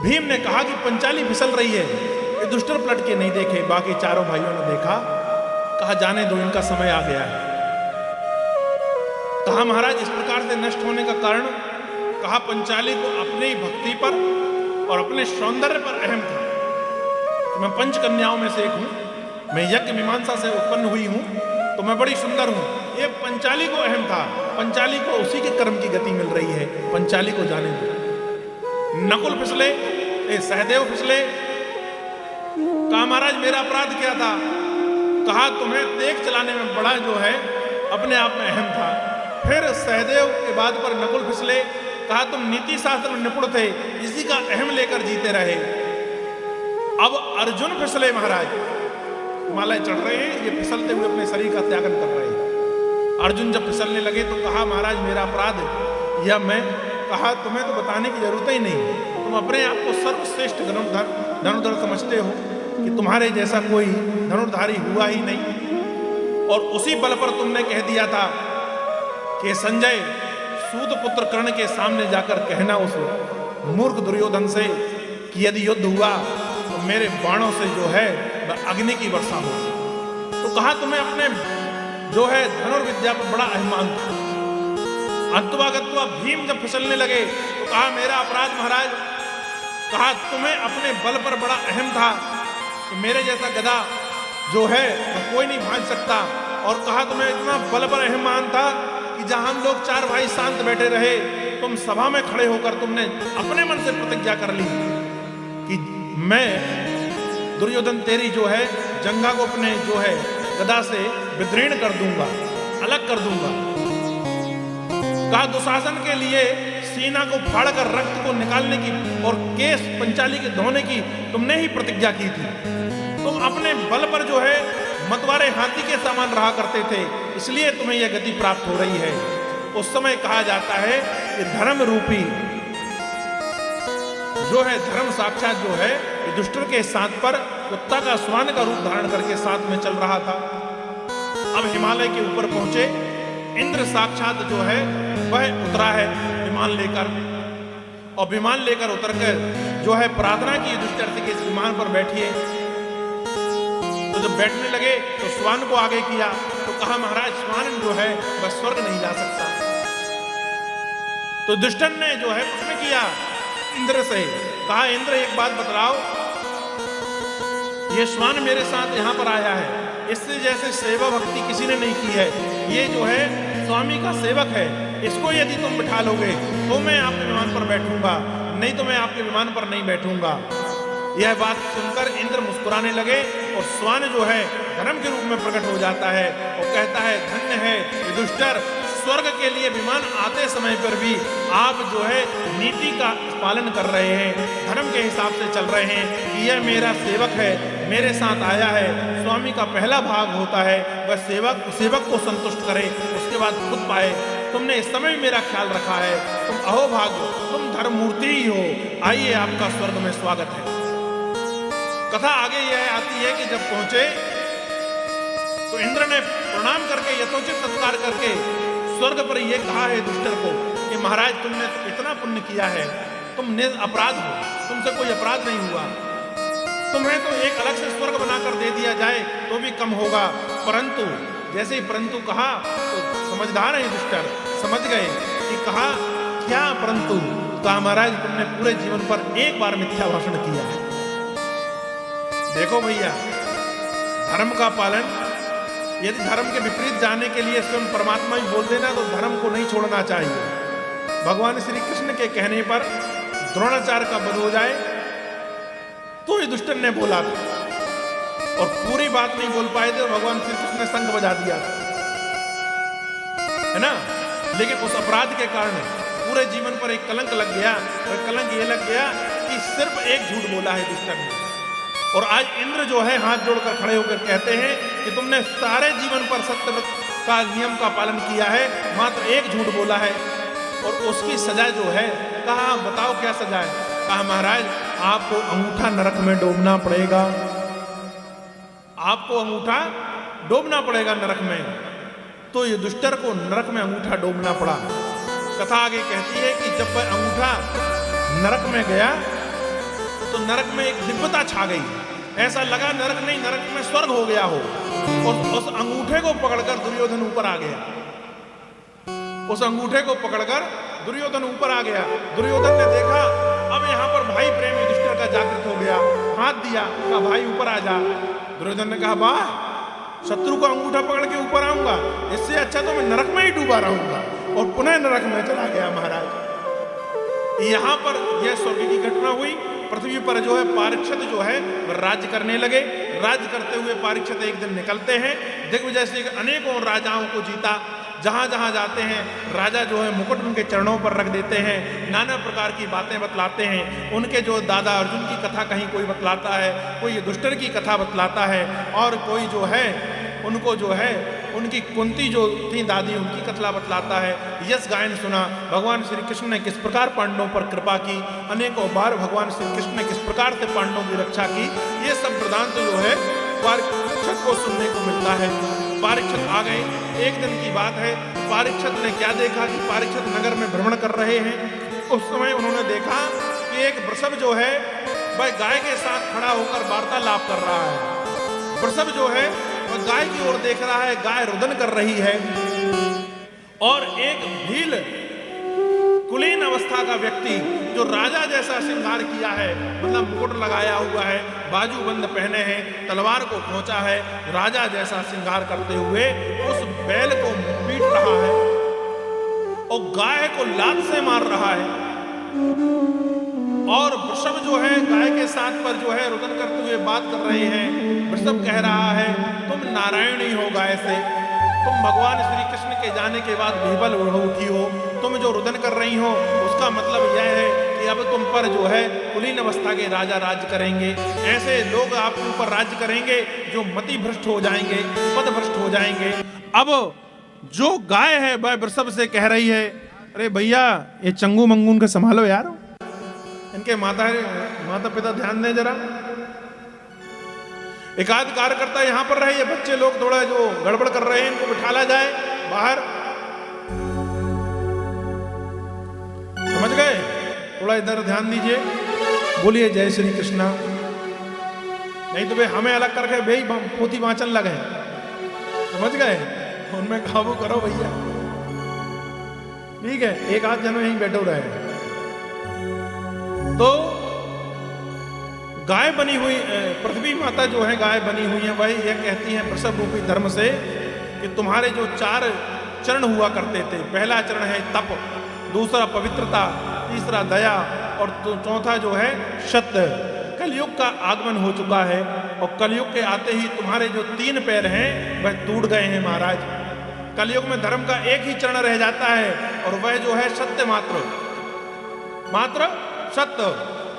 भीम ने कहा कि पंचाली फिसल रही है, युधिष्ठिर पलट के नहीं देखे, बाकी चारों भाइयों ने देखा। कहा जाने दो, इनका समय आ गया है। कहा महाराज इस प्रकार से नष्ट होने का कारण? कहा पंचाली को अपनी भक्ति पर और अपने सौंदर्य पर अहम था कि मैं पंच कन्याओं में से एक हूं, मैं यज्ञ मीमांसा से उत्पन्न हुई हूं तो मैं बड़ी सुंदर हूं। ये पंचाली को अहम था। पंचाली को उसी के कर्म की गति मिल रही है, पंचाली को जाने दो। नकुल फिसले, सहदेव फिसले। कहा महाराज मेरा अपराध क्या था? कहा तुम्हें तेग चलाने में बड़ा जो है अपने आप में अहम था। फिर सहदेव के बाद पर नकुल फिसले। कहा तुम नीति शास्त्र में निपुण थे, इसी का अहम लेकर जीते रहे। अब अर्जुन फिसले। महाराज हिमालय चढ़ रहे हैं, ये फिसलते हुए अपने शरीर का त्यागन कर रहे हैं। अर्जुन जब फिसलने लगे तो कहा महाराज मेरा अपराध है, या मैं कहा तुम्हें तो बताने की जरूरत ही नहीं, तुम अपने आप को सर्वश्रेष्ठ धनुर्धर समझते हो कि तुम्हारे जैसा कोई धनुर्धारी हुआ ही नहीं। और उसी बल पर तुमने कह दिया था कि संजय सूत पुत्र कर्ण के सामने जाकर कहना उस मूर्ख दुर्योधन से कि यदि युद्ध हुआ तो मेरे बाणों से जो है अग्नि की वर्षा हो। तो कहा तुम्हें अपने जो है धनुर्विद्या पर बड़ा अभिमान था। अंतवागत्वा भीम जब फिसलने लगे तो कहा मेरा अपराध महाराज। कहा तुम्हें अपने बल पर बड़ा अहम था कि मेरे जैसा गधा जो है तो कोई नहीं भांज सकता। और कहा तुम्हें इतना बल पर अभिमान था कि जहां हम लोग चार भाई शांत बैठे रहे, तुम सभा में खड़े होकर तुमने अपने मन से प्रतिज्ञा कर ली कि मैं दुर्योधन तेरी जो है जंघा को अपने जो है गदा से विदीर्ण कर दूंगा, अलग कर दूंगा। कहा दुशासन के लिए सीना को फाड़कर रक्त को निकालने की और केस पंचाली के धोने की तुमने ही प्रतिज्ञा की थी। तुम अपने बल पर जो है मतवारे हाथी के समान रहा करते थे, इसलिए तुम्हें यह गति प्राप्त हो रही है। उस समय कहा जाता है कि धर्म रूपी जो है धर्म साक्षात जो है युधिष्ठिर के साथ पर कुत्ता का श्वान का रूप धारण करके साथ में चल रहा था। अब हिमालय के ऊपर पहुंचे, इंद्र साक्षात जो है वह उतरा है विमान लेकर, और विमान लेकर उतरकर जो है प्रार्थना की युधिष्ठिर से कि इस विमान पर बैठिए। तो जब बैठने लगे तो श्वान को आगे किया, तो कहा महाराज श्वान जो है वह स्वर्ग नहीं जा सकता। तो युधिष्ठिर ने जो है प्रश्न किया इंद्र से, कहा इंद्र एक बात बतलाओ, ये श्वान मेरे साथ यहाँ पर आया है, इससे जैसे सेवा भक्ति किसी ने नहीं की है, ये जो है स्वामी का सेवक है, इसको यदि तुम बिठा लोगे तो मैं आपके विमान पर बैठूंगा, नहीं तो मैं आपके विमान पर नहीं बैठूंगा। यह बात सुनकर इंद्र मुस्कुराने लगे और श्वान जो है धर्म के रूप में प्रकट हो जाता है और कहता है धन्य है युधिष्ठिर, स्वर्ग के लिए विमान आते समय पर भी आप जो है नीति का पालन कर रहे हैं, धर्म के हिसाब से चल रहे हैं कि यह मेरा सेवक है, मेरे साथ आया है। स्वामी का पहला भाग होता है वह सेवक को संतुष्ट करे, उसके बाद खुद पाए। तुमने इस समय मेरा ख्याल रखा है, तुम अहोभाग्य, तुम धर्ममूर्ति ही हो, आइए आपका स्वर्ग में स्वागत है। कथा आगे यह आती है कि जब पहुंचे तो इंद्र ने प्रणाम करके यथोचित सत्कार करके स्वर्ग पर यह कहा है युधिष्ठिर को कि महाराज तुमने इतना पुण्य किया है, तुम अपराध हो, तुमसे कोई अपराध नहीं हुआ, तुम्हें तो एक अलग से स्वर्ग बनाकर दे दिया जाए तो भी कम होगा। परंतु जैसे ही परंतु कहा तो समझदार है युधिष्ठिर, समझ गए कि कहा क्या परंतु, कहा महाराज तुमने पूरे जीवन पर एक बार मिथ्या भाषण किया है। देखो भैया, धर्म का पालन, यदि धर्म के विपरीत जाने के लिए स्वयं परमात्मा ही बोल देना तो धर्म को नहीं छोड़ना चाहिए। भगवान श्री कृष्ण के कहने पर द्रोणाचार्य का वध हो जाए तो युधिष्ठिर ने बोला था, और पूरी बात नहीं बोल पाए थे, भगवान श्री कृष्ण ने शंख बजा दिया था, है ना। लेकिन उस अपराध के कारण पूरे जीवन पर एक कलंक लग गया, और कलंक ये लग गया कि सिर्फ एक झूठ बोला है युधिष्ठिर ने। और आज इंद्र जो है हाथ जोड़कर खड़े होकर कहते हैं कि तुमने सारे जीवन पर सत्यव्रत का नियम का पालन किया है, मात्र एक झूठ बोला है, और उसकी सजा जो है, कहा बताओ क्या सजा है। कहा महाराज आपको अंगूठा नरक में डूबना पड़ेगा, आपको अंगूठा डूबना पड़ेगा नरक में। तो युधिष्ठिर को नरक में अंगूठा डूबना पड़ा। कथा आगे कहती है कि जब वह अंगूठा नरक में गया तो नरक में एक दिव्यता छा गई, ऐसा लगा नरक नहीं, नरक में स्वर्ग हो गया हो। और उस अंगूठे को पकड़कर दुर्योधन ऊपर आ गया, उस अंगूठे को पकड़कर दुर्योधन ऊपर आ गया। दुर्योधन ने देखा अब यहाँ पर भाई प्रेम युधिष्ठिर का जागृत हो गया, हाथ दिया, कहा भाई ऊपर आ जा। दुर्योधन ने कहा वाह, शत्रु का अंगूठा पकड़ के ऊपर आऊंगा, इससे अच्छा तो मैं नरक में ही डूबा रहूंगा, और पुनः नरक में चला गया। महाराज यहाँ पर यह स्वर्ग की घटना हुई। पृथ्वी पर जो है परीक्षित जो है राज्य करने लगे। राज्य करते हुए परीक्षित एक दिन निकलते हैं, दिग्विजय से अनेकों राजाओं को जीता। जहाँ जहाँ जाते हैं राजा जो है मुकुट उनके चरणों पर रख देते हैं, नाना प्रकार की बातें बतलाते हैं। उनके जो दादा अर्जुन की कथा कहीं कोई बतलाता है, कोई युधिष्ठिर की कथा बतलाता है, और कोई जो है उनको जो है उनकी कुंती जो थी दादी उनकी कथा बतलाता है। यश गायन सुना भगवान श्री कृष्ण ने किस प्रकार पांडवों पर कृपा की, अनेकों बार भगवान श्री कृष्ण ने किस प्रकार से पांडवों की रक्षा की। ये सब वृतांत जो है परीक्षित को सुनने को मिलता है। परीक्षित आ गए, एक दिन की बात है। परीक्षित ने क्या देखा कि परीक्षित नगर में भ्रमण कर रहे हैं। उस समय उन्होंने देखा कि एक वृषभ जो है वह गाय के साथ खड़ा होकर वार्तालाप कर रहा है। वृषभ जो है वह गाय की ओर देख रहा है, गाय रुदन कर रही है, और एक भील कुलीन अवस्था का व्यक्ति जो राजा जैसा श्रृंगार किया है, मतलब मुकुट लगाया हुआ है, बाजूबंद पहने हैं, तलवार को खींचा है, राजा जैसा श्रृंगार करते हुए उस बैल को पीट रहा है और गाय को लात से मार रहा है। और वृषभ जो है गाय के साथ पर जो है रुदन करते हुए बात कर रहे हैं। वृषभ कह रहा है तुम नारायण ही हो गाय से, तुम भगवान श्री कृष्ण के जाने के बाद विह्वल उठी हो, तुम जो रुदन कर रही हो उसका मतलब यह है कि अब तुम पर जो है कुलीन अवस्था के राजा राज करेंगे। ऐसे लोग आपके ऊपर राज्य करेंगे जो मति भ्रष्ट हो जाएंगे, पद भ्रष्ट हो जाएंगे। अब जो गाय है वह वृषभ से कह रही है, अरे भैया ये चंगू मंगून के संभालो यार, इनके माता पिता ध्यान दें जरा। एक आध कार्यकर्ता यहां पर रहे, ये बच्चे लोग थोड़ा जो गड़बड़ कर रहे हैं इनको बिठाला जाए बाहर, समझ गए? थोड़ा इधर ध्यान दीजिए, बोलिए जय श्री कृष्णा। नहीं तो वे हमें अलग करके वे ही पोथी वाचन लगे, समझ गए? उनमें काबू करो भैया, ठीक है? एक आध जन यहीं बैठो रहे। तो गाय बनी हुई पृथ्वी माता जो है गाय बनी हुई है, वह यह कहती है वृषभ रूपी धर्म से कि तुम्हारे जो 4 चरण हुआ करते थे, पहला चरण है तप, दूसरा पवित्रता, तीसरा दया और चौथा जो है सत्य। कलयुग का आगमन हो चुका है और कलयुग के आते ही तुम्हारे जो 3 पैर हैं वह टूट गए हैं महाराज। कलयुग में धर्म का एक ही चरण रह जाता है और वह जो है सत्य, मात्र सत्य।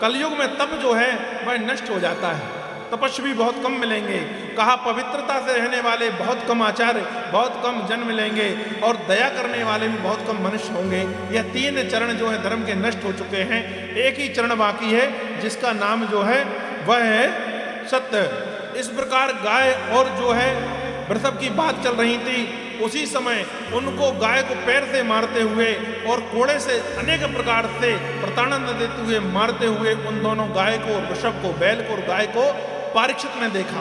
कलयुग में तप जो है वह नष्ट हो जाता है, तपस्वी बहुत कम मिलेंगे। कहा पवित्रता से रहने वाले बहुत कम आचार्य, बहुत कम जन मिलेंगे और दया करने वाले भी बहुत कम मनुष्य होंगे। यह 3 चरण जो है धर्म के नष्ट हो चुके हैं, एक ही चरण बाकी है जिसका नाम जो है वह है सत्य। इस प्रकार गाय और जो है वृषभ की बात चल रही थी, उसी समय उनको गाय को पैर से मारते हुए और कोड़े से अनेक प्रकार से प्रताड़न देते हुए मारते हुए उन दोनों गाय को, वृषभ को, बैल को और गाय को परीक्षित ने देखा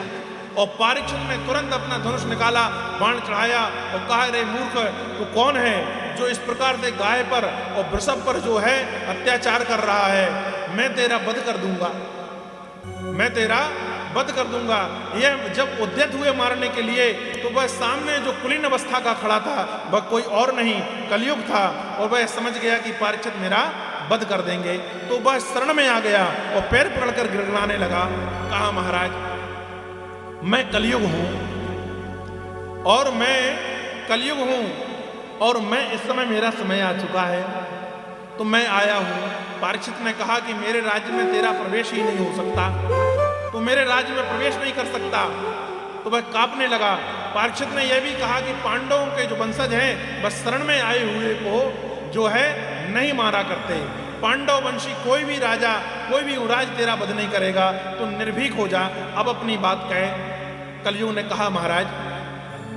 और परीक्षित ने तुरंत अपना धनुष निकाला, बाण चढ़ाया और कहा, रे मूर्ख, तू कौन है जो इस प्रकार से गाय पर और वृषभ पर जो है अत्याचार कर रहा है? मैं तेरा वध कर दूंगा, मैं तेरा वध कर दूंगा। यह जब उद्यत हुए मारने के लिए तो वह सामने जो कुलीन अवस्था का खड़ा था वह कोई और नहीं कलयुग था और वह समझ गया कि परीक्षित मेरा वध कर देंगे, तो वह शरण में आ गया और पैर पकड़कर गिड़गिड़ाने लगा। कहा, महाराज मैं कलयुग हूं और मैं कलयुग हूं और मैं इस समय मेरा समय आ चुका है तो मैं आया हूं। परीक्षित ने कहा कि मेरे राज्य में तेरा प्रवेश ही नहीं हो सकता, तो मेरे राज्य में प्रवेश नहीं कर सकता। तो वह कांपने लगा। परीक्षित ने यह भी कहा कि पांडवों के जो वंशज हैं बस शरण में आए हुए को जो है नहीं मारा करते। पांडव वंशी कोई भी राजा, कोई भी युवराज तेरा वध नहीं करेगा, तो निर्भीक हो जा, अब अपनी बात कहे। कलयुग ने कहा, महाराज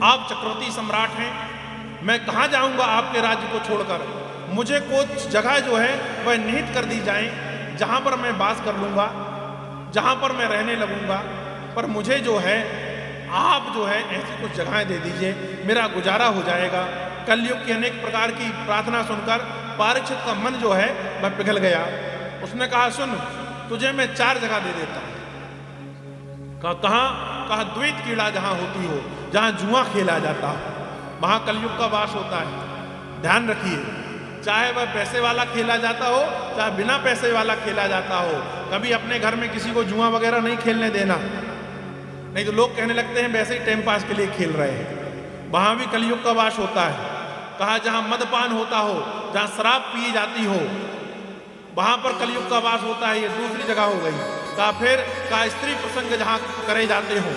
आप चक्रवर्ती सम्राट हैं, मैं कहाँ जाऊंगा आपके राज्य को छोड़कर? मुझे कुछ जगह जो है वह निहित कर दी जाए जहां पर मैं वास कर लूंगा, जहां पर मैं रहने लगूंगा, पर मुझे जो है आप जो है ऐसी कुछ जगहें दे दीजिए, मेरा गुजारा हो जाएगा। कलयुग की अनेक प्रकार की प्रार्थना सुनकर परीक्षित का मन जो है वह पिघल गया। उसने कहा, सुन तुझे मैं 4 जगह दे देता हूं। कहा, कहा द्वैत क्रीड़ा जहां होती हो, जहां जुआ खेला जाता हो, वहां कलयुग का वास होता है। ध्यान रखिए, चाहे वह पैसे वाला खेला जाता हो, चाहे बिना पैसे वाला खेला जाता हो, कभी अपने घर में किसी को जुआ वगैरह नहीं खेलने देना, नहीं तो लोग कहने लगते हैं वैसे ही टाइम पास के लिए खेल रहे हैं। वहां भी कलयुग का वास होता है। कहा, जहां मदपान होता हो, जहां शराब पी जाती हो, वहां पर कलयुग का वास होता है। ये दूसरी जगह हो गई। कहा, फिर कहा स्त्री प्रसंग जहां करे जाते हो,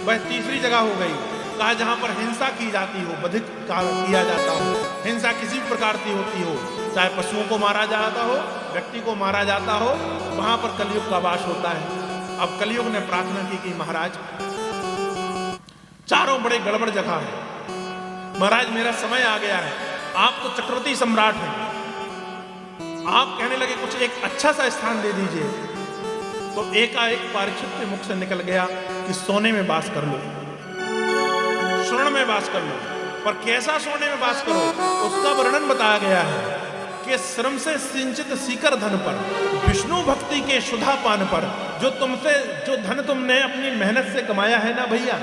वह तीसरी जगह हो गई। कहा, जहां पर हिंसा की जाती हो, बधिक किया जाता हो, हिंसा किसी भी प्रकार की होती हो, चाहे पशुओं को मारा जाता हो, व्यक्ति को मारा जाता हो, वहां पर कलयुग का वास होता है। अब कलयुग ने प्रार्थना की कि महाराज चारों बड़े गड़बड़ जगह है, महाराज मेरा समय आ गया है, आप तो चक्रवर्ती सम्राट हैं, आप कहने लगे कुछ एक अच्छा सा स्थान दे दीजिए। तो एकाएक परीक्षित के मुख से निकल गया कि सोने में वास कर लो, स्वर्ण में वास कर लो। पर कैसा सोने में वास करो, उसका वर्णन बताया गया है कि श्रम से सिंचित सीकर धन पर, विष्णु भक्ति के सुधा पान पर, जो धन तुमने अपनी मेहनत से कमाया है ना भैया,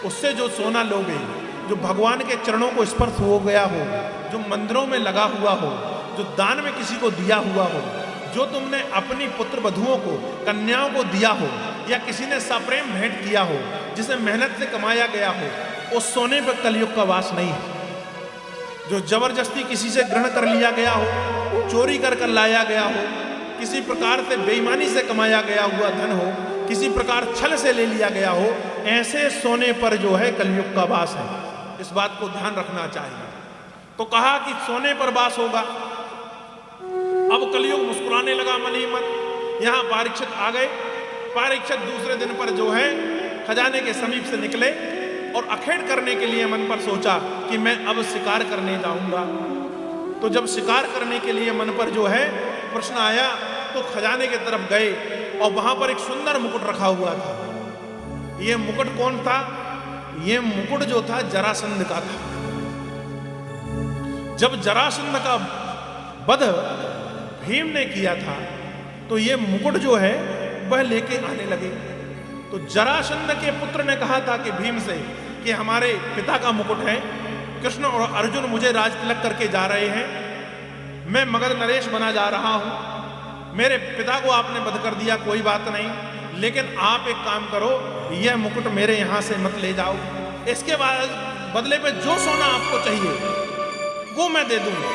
उससे जो सोना लोगे, जो भगवान के चरणों को स्पर्श हो गया हो, जो मंदिरों में लगा हुआ हो, जो दान में किसी को दिया हुआ हो, जो तुमने अपनी पुत्र वधुओं को, कन्याओं को दिया हो, या किसी ने सप्रेम भेंट किया हो, जिसे मेहनत से कमाया गया हो, उस सोने पर कलयुग का वास नहीं है। जो जबरदस्ती किसी से ग्रहण कर लिया गया हो, चोरी कर कर लाया गया हो, किसी प्रकार से बेईमानी से कमाया गया हुआ धन हो, किसी प्रकार छल से ले लिया गया हो, ऐसे सोने पर जो है कलयुग का वास है। इस बात को ध्यान रखना चाहिए। तो कहा कि सोने पर वास होगा। अब कलयुग मुस्कुराने लगा मन ही मन। यहां परीक्षित आ गए। परीक्षित दूसरे दिन पर जो है खजाने के समीप से निकले और अखेड़ करने के लिए मन पर सोचा कि मैं अब शिकार करने जाऊंगा। तो जब शिकार करने के लिए मन पर जो है प्रश्न आया तो खजाने की तरफ गए और वहां पर एक सुंदर मुकुट रखा हुआ था। यह मुकुट कौन था? यह मुकुट जो था जरासंध का था। जब जरासंध का वध भीम ने किया था तो यह मुकुट जो है वह लेके आने लगे। तो जरासंध के पुत्र ने कहा था कि भीम से कि हमारे पिता का मुकुट है, कृष्ण और अर्जुन मुझे राज तिलक करके जा रहे हैं, मैं मगध नरेश बना जा रहा हूं, मेरे पिता को आपने वध कर दिया, कोई बात नहीं, लेकिन आप एक काम करो, यह मुकुट मेरे यहां से मत ले जाओ, इसके बाद बदले पे जो सोना आपको चाहिए वो मैं दे दूंगा,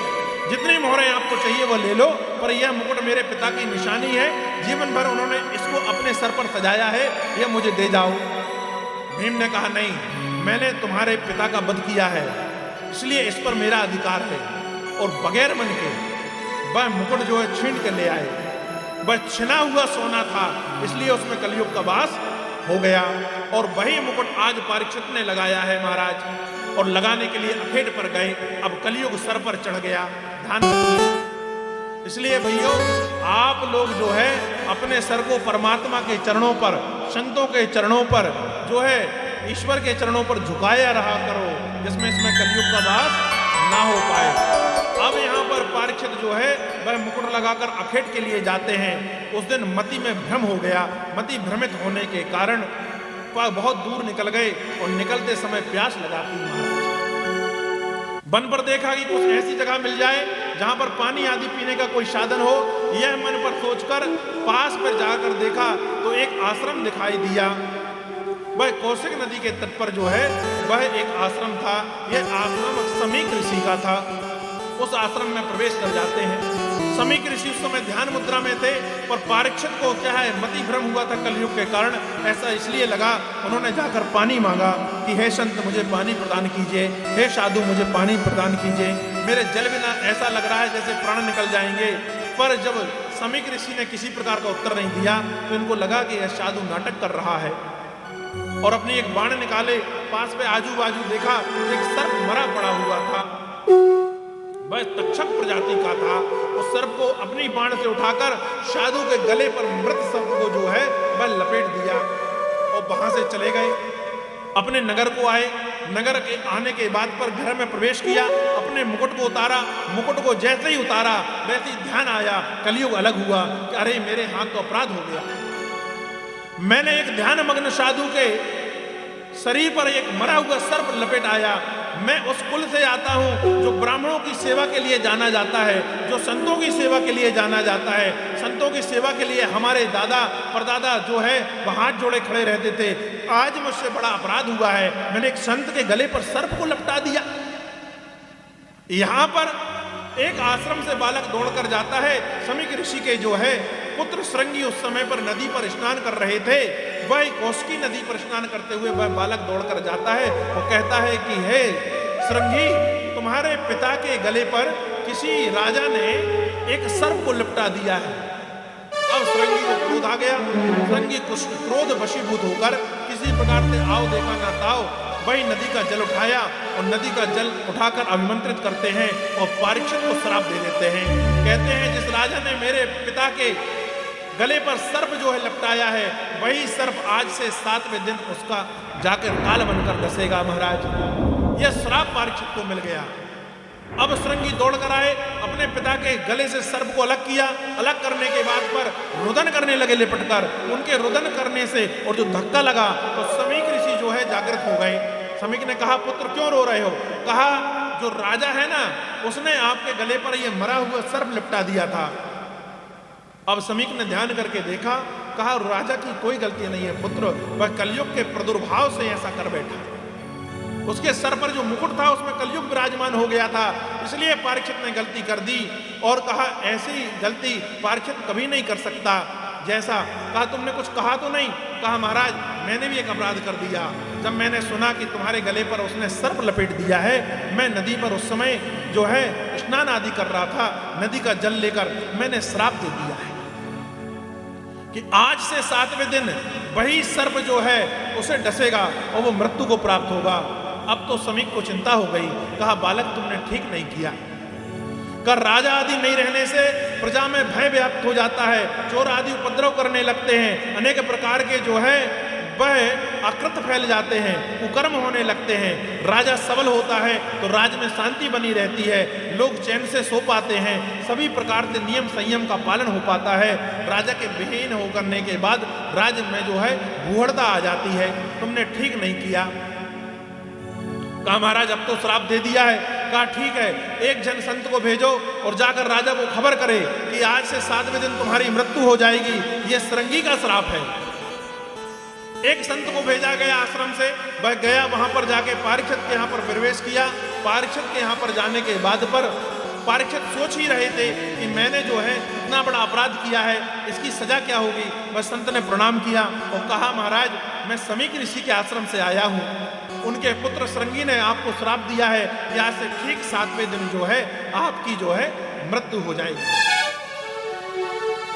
जितनी मोहरें आपको चाहिए वो ले लो, पर यह मुकुट मेरे पिता की निशानी है, जीवन भर उन्होंने इसको अपने सर पर सजाया है, यह मुझे दे जाओ। भीम ने कहा नहीं, मैंने तुम्हारे पिता का वध किया है, इसलिए इस पर मेरा अधिकार है। और बगैर मन के वह मुकुट जो है छीन के ले आए। वह छिना हुआ सोना था, इसलिए उसमें कलयुग का वास हो गया। और वही मुकुट आज परीक्षित ने लगाया है महाराज, और लगाने के लिए अखेड़ पर गए। अब कलयुग सर पर चढ़ गया, ध्यान रखिए। इसलिए भैया आप लोग जो है अपने सर को परमात्मा के चरणों पर, संतों के चरणों पर जो है ईश्वर के चरणों पर झुकाया रहा करो, जिसमें इसमें कलयुग का वास ना हो पाए। अब यहाँ पर परीक्षित जो है वह मुकुट लगाकर अखेड़ के लिए जाते हैं। उस दिन मति में भ्रम हो गया। मति भ्रमित होने के कारण वह बहुत दूर निकल गए और निकलते समय प्यास लगाती महाराज। वन पर देखा कि कुछ ऐसी जगह मिल जाए जहां पर पानी आदि पीने का कोई साधन हो। यह मन पर सोचकर पास पर जाकर देखा तो एक आश्रम दिखाई दिया। वह कौशिक नदी के तट पर जो है वह एक आश्रम था। यह आश्रम समीक ऋषि का था। उस आश्रम में प्रवेश कर जाते हैं। समीक ऋषि उस समय ध्यान मुद्रा में थे, पर परीक्षित को क्या है मति भ्रम हुआ था कलयुग के कारण। ऐसा इसलिए लगा, उन्होंने जाकर पानी मांगा कि हे संत मुझे पानी प्रदान कीजिए, हे साधु मुझे पानी प्रदान कीजिए, मेरे जल बिना ऐसा लग रहा है जैसे प्राण निकल जाएंगे। पर जब समीक ऋषि ने किसी प्रकार का उत्तर नहीं दिया तो इनको लगा कि यह साधु नाटक कर रहा है, और अपनी एक बाण निकाले, पास पे आजू बाजू देखा एक सर्प मरा पड़ा हुआ था। वह तक्षक प्रजाति का था। उस सर्प को अपनी बाण से उठाकर साधु के गले पर मृत सर्प को जो है वह लपेट दिया और वहां से चले गए। अपने नगर को आए। नगर के आने के बाद पर घर में प्रवेश किया, अपने मुकुट को उतारा। मुकुट को जैसे ही उतारा वैसे ही ध्यान आया, कलयुग अलग हुआ कि अरे मेरे हाथ तो अपराध हो गया। मैंने एक ध्यान मग्न साधु के शरीर पर एक मरा हुआ सर्प लपेट आया। मैं उस कुल से आता हूं जो ब्राह्मणों की सेवा के लिए जाना जाता है, जो संतों की सेवा के लिए जाना जाता है। संतों की सेवा के लिए हमारे दादा परदादा जो है वह हाथ जोड़े खड़े रहते थे। आज मुझसे बड़ा अपराध हुआ है, मैंने एक संत के गले पर सर्प को लपटा दिया। यहां पर एक आश्रम से बालक दौड़कर जाता है। समीक ऋषि के जो है पुत्र श्रृंगी उस समय पर नदी पर स्नान कर रहे थे। वह कौशिकी नदी पर स्नान करते हुए वह बालक दौड़कर जाता है। वो कहता है कि हे श्रृंगी, तुम्हारे पिता के गले पर किसी राजा ने एक सर्प को लिपटा दिया है। अब श्रृंगी को क्रोध आ गया। श्रृंगी क्रोध वशीभूत होकर किसी प्रकार से आओ देखा ना ताओ वही नदी का जल उठाया और नदी का जल उठाकर अभिमंत्रित करते हैं और परीक्षित को श्राप दे देते हैं। कहते हैं जिस राजा ने मेरे पिता के गले पर सर्प जो है लपटाया है, वही सर्प आज से 7वें दिन उसका जाकर काल बनकर डसेगा महाराज। यह श्राप परीक्षित को मिल गया। अब श्रृंगी दौड़ कर आए, अपने पिता के गले से सर्प को अलग किया। अलग करने के बाद पर रुदन करने लगे लिपटकर। उनके रुदन करने से और जो धक्का लगा तो समीक ऋषि जो है जागृत हो गए। समीक ने कहा पुत्र क्यों रो रहे हो? कहा जो राजा है ना उसने आपके गले पर यह मरा हुआ सर्प लिपटा दिया था। अब समीक ने ध्यान करके देखा, कहा राजा की कोई गलती नहीं है पुत्र, वह कलयुग के प्रादुर्भाव से ऐसा कर बैठा। उसके सर पर जो मुकुट था उसमें कलयुग विराजमान हो गया था, इसलिए परीक्षित ने गलती कर दी और कहा ऐसी गलती परीक्षित कभी नहीं कर सकता। जैसा कहा तुमने कुछ कहा तो नहीं? कहा महाराज मैंने भी एक अपराध कर दिया। जब मैंने सुना कि तुम्हारे गले पर उसने सर्प लपेट दिया है, मैं नदी पर उस समय जो है स्नान आदि कर रहा था, नदी का जल लेकर मैंने श्राप दे दिया है कि आज से 7वें दिन वही सर्प जो है उसे डसेगा और वो मृत्यु को प्राप्त होगा। अब तो समीक को चिंता हो गई। कहा बालक तुमने ठीक नहीं किया। कर राजा आदि नहीं रहने से प्रजा में भय व्याप्त हो जाता है, चोर आदि उपद्रव करने लगते हैं, अनेक प्रकार के जो है वह अकृत फैल जाते हैं, कुकर्म होने लगते हैं। राजा सबल होता है तो राज्य में शांति बनी रहती है, लोग चैन से सो पाते हैं, सभी प्रकार से नियम संयम का पालन हो पाता है। राजा के विहीन हो करने के बाद राज्य में जो है भूहड़ता आ जाती है। तुमने ठीक नहीं किया। कहा महाराज अब तो श्राप दे दिया है। कहा ठीक है, एक जन संत को भेजो और जाकर राजा को खबर करे कि आज से 7वें दिन तुम्हारी मृत्यु हो जाएगी, यह सरंगी का श्राप है। एक संत को भेजा गया आश्रम से, वह गया वहां पर जाके परीक्षित के यहाँ पर प्रवेश किया। परीक्षित के यहाँ पर जाने के बाद पर परीक्षित सोच ही रहे थे कि मैंने जो है इतना बड़ा अपराध किया है, इसकी सजा क्या होगी। वह संत ने प्रणाम किया और कहा महाराज मैं समीक ऋषि के आश्रम से आया हूँ, उनके पुत्र श्रृंगी ने आपको श्राप दिया है कि आज से ठीक 7वें दिन जो है आपकी जो है मृत्यु हो जाएगी।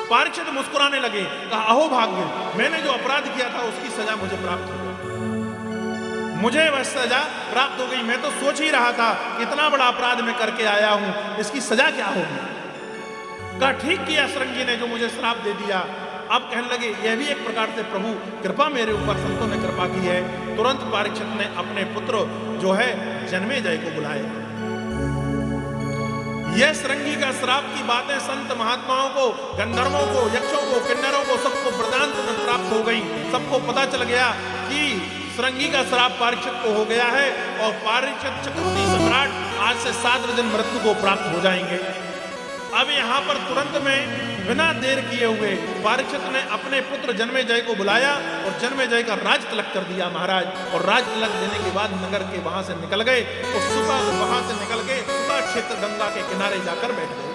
परीक्षित मुस्कुराने लगे। कहा अहो भाग्य, मैंने जो अपराध किया था उसकी सजा मुझे प्राप्त हो गई, मुझे वह सजा प्राप्त हो गई। मैं तो सोच ही रहा था इतना बड़ा अपराध मैं करके आया हूं, इसकी सजा क्या होगी। कहा ठीक किया श्रृंगी ने जो मुझे श्राप दे दिया। अब कहने लगे यह भी एक प्रकार से प्रभु कृपा मेरे ऊपर संतों ने कृपा की है। तुरंत परीक्षित ने अपने पुत्र जो है जन्मेजय को बुलाया। यह श्रृंगी का श्राप की बातें संत महात्माओं को, गंधर्वों को, यक्षों को, किन्नरों को सबको प्रदान में प्राप्त हो गई। सबको पता चल गया कि श्रृंगी का श्राप परीक्षित को हो गया है और परीक्षित चक्रवर्ती सम्राट आज से 7वें दिन मृत्यु को प्राप्त हो जाएंगे। अब यहाँ पर तुरंत में बिना देर किए हुए परीक्षित ने अपने पुत्र जन्मेजय को बुलाया और जन्मेजय का राज तिलक कर दिया महाराज। और राज तिलक देने के बाद नगर के वहां से निकल गए और सुबह वहां से निकल के सुबह क्षेत्र गंगा के किनारे जाकर बैठ गए।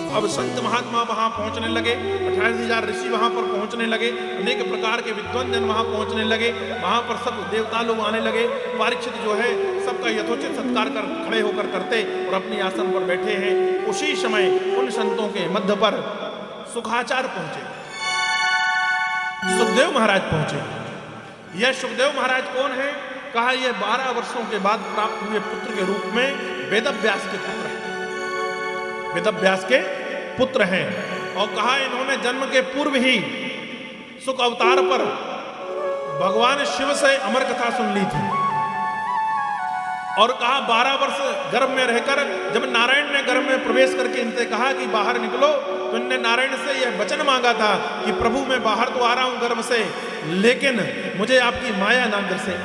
अब संत महात्मा वहां पहुंचने लगे, 28,000 ऋषि वहां पर पहुंचने लगे, अनेक प्रकार के विद्वान जन वहां पहुंचने लगे, वहां पर सब देवता लोग आने लगे। परीक्षित जो है सबका यथोचित सत्कार कर खड़े होकर करते और अपनी आसन पर बैठे हैं। उसी समय उन संतों के मध्य पर सुखाचार्य पहुंचे, सुखदेव महाराज पहुंचे। यह सुखदेव महाराज कौन है? कहा यह 12 वर्षों के बाद प्राप्त हुए पुत्र के रूप में वेदव्यास के पुत्र हैं, वेदव्यास के पुत्र हैं। और कहा इन्होंने जन्म के पूर्व ही सुख अवतार पर भगवान शिव से अमर कथा सुन ली थी। और कहा 12 वर्ष गर्भ में रहकर जब नारायण ने गर्भ में प्रवेश करके इनसे कहा कि बाहर निकलो, तो इनने नारायण से यह वचन मांगा था कि प्रभु मैं बाहर तो आ रहा हूं गर्भ से, लेकिन मुझे आपकी माया ना दर्शे।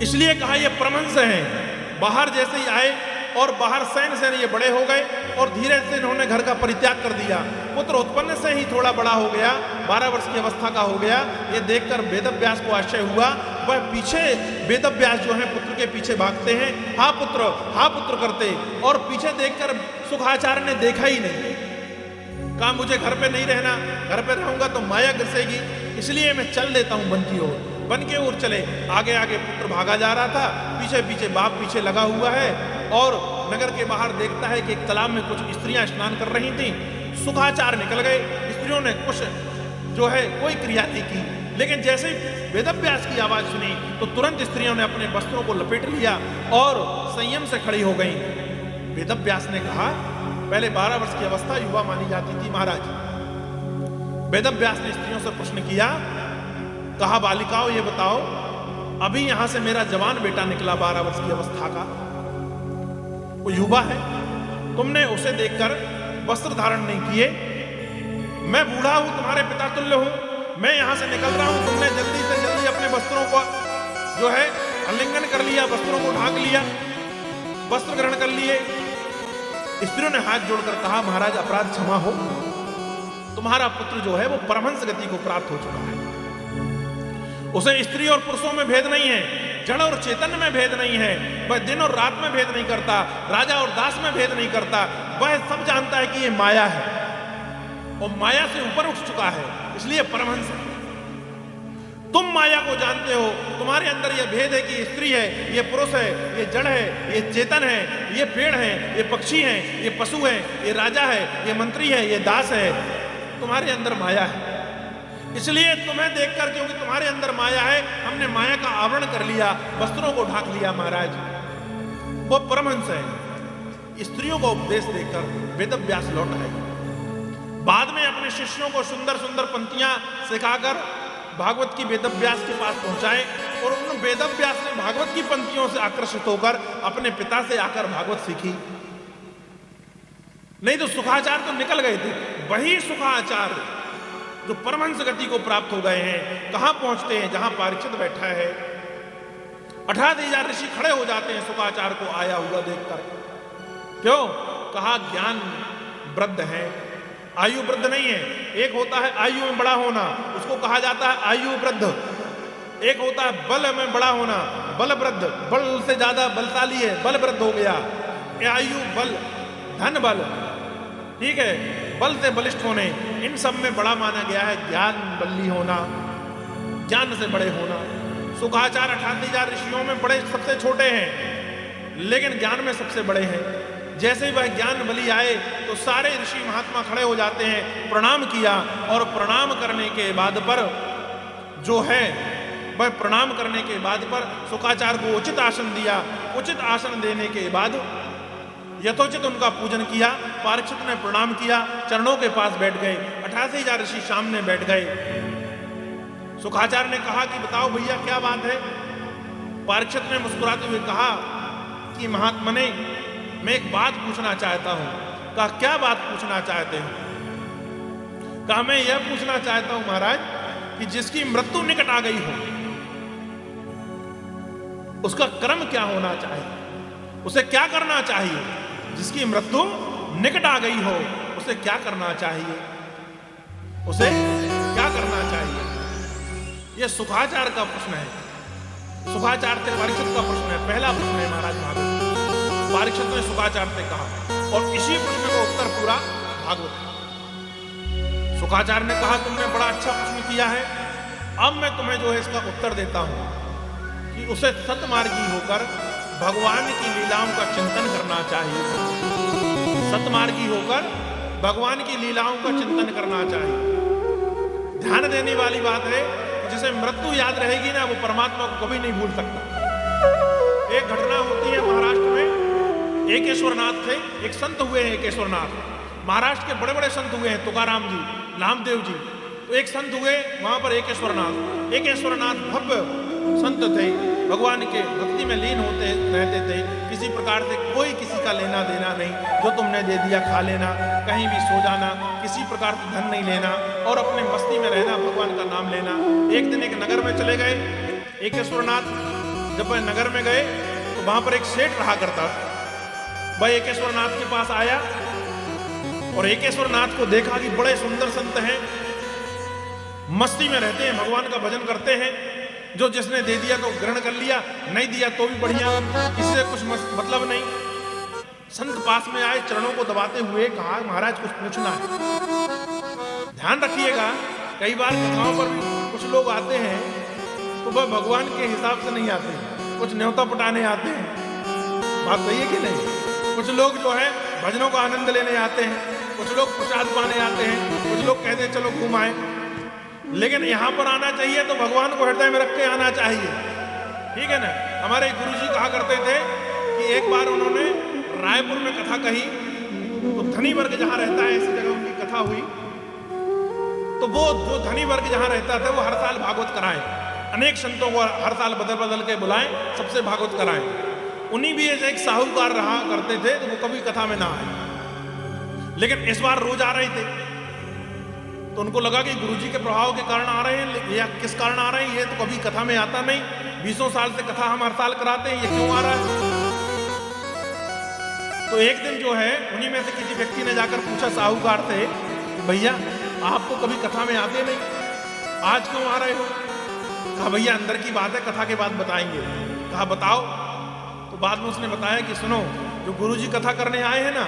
इसलिए कहा यह परमहंस हैं। बाहर जैसे ही आए और बाहर सैन सैन ये बड़े हो गए और धीरे से इन्होंने घर का परित्याग कर दिया। पुत्र उत्पन्न से ही थोड़ा बड़ा हो गया, 12 वर्ष की अवस्था का हो गया। ये देखकर वेदव्यास को आश्चर्य हुआ। वह पीछे वेदव्यास जो है पुत्र के पीछे भागते हैं, हाँ पुत्र करते, और पीछे देखकर सुखाचार्य ने देखा ही नहीं। कहा मुझे घर पे नहीं रहना, घर पे रहूंगा तो माया ग्रसेगी, इसलिए मैं चल लेता हूं वन की ओर। वन के ओर चले, आगे आगे पुत्र भागा जा रहा था, पीछे पीछे बाप पीछे लगा हुआ है। और नगर के बाहर देखता है कि एक तालाब में कुछ स्त्रियां स्नान कर रही थीं। सुखाचार्य निकल गए, स्त्रियों ने कुछ जो है कोई क्रिया नहीं की, लेकिन जैसे ही वेदव्यास की आवाज सुनी तो तुरंत स्त्रियों ने अपने वस्त्रों को लपेट लिया और संयम से खड़ी हो गई। वेदव्यास ने कहा, पहले 12 वर्ष की अवस्था युवा मानी जाती थी महाराज। वेदव्यास ने स्त्रियों से प्रश्न किया, कहा बालिकाओं ये बताओ, अभी यहां से मेरा जवान बेटा निकला 12 वर्ष की अवस्था का, वो युवा है, तुमने उसे देखकर वस्त्र धारण नहीं किए। मैं बूढ़ा हूं, तुम्हारे पिता तुल्य हूं, मैं यहां से निकल रहा हूं, तुमने जल्दी से जल्दी अपने वस्त्रों को जो है आलिंगन कर लिया, वस्त्रों को ढांक लिया, वस्त्र ग्रहण कर लिए। स्त्रियों ने हाथ जोड़कर कहा, महाराज अपराध क्षमा हो, तुम्हारा पुत्र जो है वो परमहंस गति को प्राप्त हो चुका है। उसे स्त्री और पुरुषों में भेद नहीं है, जड़ और चेतन में भेद नहीं है, वह दिन और रात में भेद नहीं करता, राजा और दास में भेद नहीं करता। वह सब जानता है कि ये माया है और माया से ऊपर उठ चुका है, इसलिए परमहंस है। तुम माया को जानते हो, तुम्हारे अंदर यह भेद है कि ये स्त्री है, ये पुरुष है, ये जड़ है, ये चेतन है, ये पेड़ है, ये पक्षी है, ये पशु है, ये राजा है, ये मंत्री है, ये दास है। तुम्हारे अंदर माया है, इसलिए तुम्हें देखकर, क्योंकि तुम्हारे अंदर माया है, हमने माया का आवरण कर लिया, वस्त्रों को ढाक लिया। महाराज वो परमहंस है। स्त्रियों को उपदेश देकर वेदव्यास लौट आए। बाद में अपने शिष्यों को सुंदर सुंदर पंक्तियां सिखाकर भागवत की वेदव्यास के पास पहुंचाए और उन वेदव्यास ने भागवत की पंक्तियों से आकर्षित होकर अपने पिता से आकर भागवत सीखी। नहीं तो सुखाचार्य तो निकल गए थे। वही सुखाचार्य जो परमहंस गति को प्राप्त हो गए हैं, कहां पहुंचते हैं? जहां परीक्षित बैठा है। 18,000 ऋषि खड़े हो जाते हैं सुखाचार्य को आया हुआ देखकर। क्यों? कहा ज्ञान वृद्ध है, आयु वृद्ध नहीं है। एक होता है आयु में बड़ा होना, उसको कहा जाता है आयु वृद्ध। एक होता है बल में बड़ा होना, बल वृद्ध, बल से ज्यादा बलशाली है, बल वृद्ध हो गया। आयु, बल, धन बल, ठीक है, बल से बलिष्ठ होने, इन सब में बड़ा माना गया है ज्ञान बल्ली होना, ज्ञान से बड़े होना। सुखाचार्य 18,000 ऋषियों में बड़े सबसे छोटे हैं, लेकिन ज्ञान में सबसे बड़े हैं। जैसे ही वह ज्ञान बली आए तो सारे ऋषि महात्मा खड़े हो जाते हैं, प्रणाम किया और प्रणाम करने के बाद पर जो है वह प्रणाम करने के बाद पर सुखाचार्य को उचित आसन दिया। उचित आसन देने के बाद यथोचित उनका पूजन किया। परीक्षित ने प्रणाम किया, चरणों के पास बैठ गए। 88,000 ऋषि सामने बैठ गए। सुखाचार्य ने कहा कि बताओ भैया क्या बात है? परीक्षित ने मुस्कुराते हुए कहा कि महात्मा ने, मैं एक बात पूछना चाहता हूं। कहा क्या बात पूछना चाहते हो? कहा मैं यह पूछना चाहता हूं महाराज कि जिसकी मृत्यु निकट आ गई हो उसका कर्म क्या होना चाहिए, उसे क्या करना चाहिए? जिसकी मृत्यु निकट आ गई हो उसे क्या करना चाहिए, उसे क्या करना चाहिए? यह सुखाचार्य का प्रश्न है। सुखाचार्य से परीक्षित का प्रश्न है। पहला प्रश्न है महाराज भागवत। परीक्षित ने सुखाचार्य से कहा और इसी प्रश्न का उत्तर पूरा भागवत। सुखाचार्य ने कहा तुमने बड़ा अच्छा प्रश्न किया है, अब मैं तुम्हें जो है इसका उत्तर देता हूं कि उसे सतमार्गी होकर भगवान की लीलाओं का चिंतन करना चाहिए। सतमार्गी होकर भगवान की लीलाओं का चिंतन करना चाहिए। ध्यान देने वाली बात है कि जिसे मृत्यु याद रहेगी ना, वो परमात्मा को कभी नहीं भूल सकता। एक घटना होती है महाराष्ट्र में। एकेश्वरनाथ थे, एक संत हुए हैं एकेश्वरनाथ। महाराष्ट्र के बड़े बड़े संत हुए हैं, तुकाराम जी, नामदेव जी। तो एक संत हुए वहां पर एकेश्वरनाथ। एकेश्वरनाथ भव्य संत थे, भगवान के भक्ति में लीन होते रहते थे। किसी प्रकार से कोई किसी का लेना देना नहीं, जो तुमने दे दिया खा लेना, कहीं भी सो जाना, किसी प्रकार से धन नहीं लेना और अपने मस्ती में रहना, भगवान का नाम लेना। एक दिन एक नगर में चले गए एकेश्वरनाथ। जब वह नगर में गए तो वहां पर एक सेठ रहा करता। वह एकेश्वरनाथ के पास आया और एकेश्वरनाथ को देखा कि बड़े सुंदर संत हैं, मस्ती में रहते हैं, भगवान का भजन करते हैं। जो जिसने दे दिया तो ग्रहण कर लिया, नहीं दिया तो भी बढ़िया, इससे कुछ मतलब नहीं। संत पास में आए, चरणों को दबाते हुए कहा महाराज कुछ पूछना है। ध्यान रखिएगा, कई बार कथाओं पर कुछ लोग आते हैं तो वह भगवान के हिसाब से नहीं आते, कुछ न्योता पटाने आते हैं। बात सही है कि नहीं? कुछ लोग जो है भजनों का आनंद लेने आते हैं, कुछ लोग प्रसाद पाने आते हैं, कुछ लोग कहते हैं चलो घूम आए। लेकिन यहां पर आना चाहिए तो भगवान को हृदय में रख के आना चाहिए, ठीक है ना? हमारे गुरुजी कहा करते थे कि एक बार उन्होंने रायपुर में कथा कही तो धनी वर्ग जहां रहता है ऐसी जगह उनकी कथा हुई। तो वो जो धनी वर्ग जहां रहता था वो हर साल भागवत कराएं, अनेक संतों को हर साल बदल बदल के बुलाएं, सबसे भागवत कराएं। उन्हीं भी ऐसे एक साहूकार रहा करते थे तो वो कभी कथा में ना आए, लेकिन इस बार रोज आ रहे थे। तो उनको लगा कि गुरुजी के प्रभाव के कारण आ रहे हैं या किस कारण आ रहे हैं, ये तो कभी कथा में आता नहीं। 20 साल से कथा हम हर साल कराते हैं, ये क्यों आ रहा है? तो एक दिन जो है उन्हीं में से किसी व्यक्ति ने जाकर पूछा साहूकार से, भैया आप तो कभी कथा में आते नहीं, आज क्यों आ रहे हो? कहा भैया अंदर की बात है, कथा के बाद बताएंगे। कहा बताओ। तो बाद में उसने बताया कि सुनो, जो गुरुजी कथा करने आए हैं ना,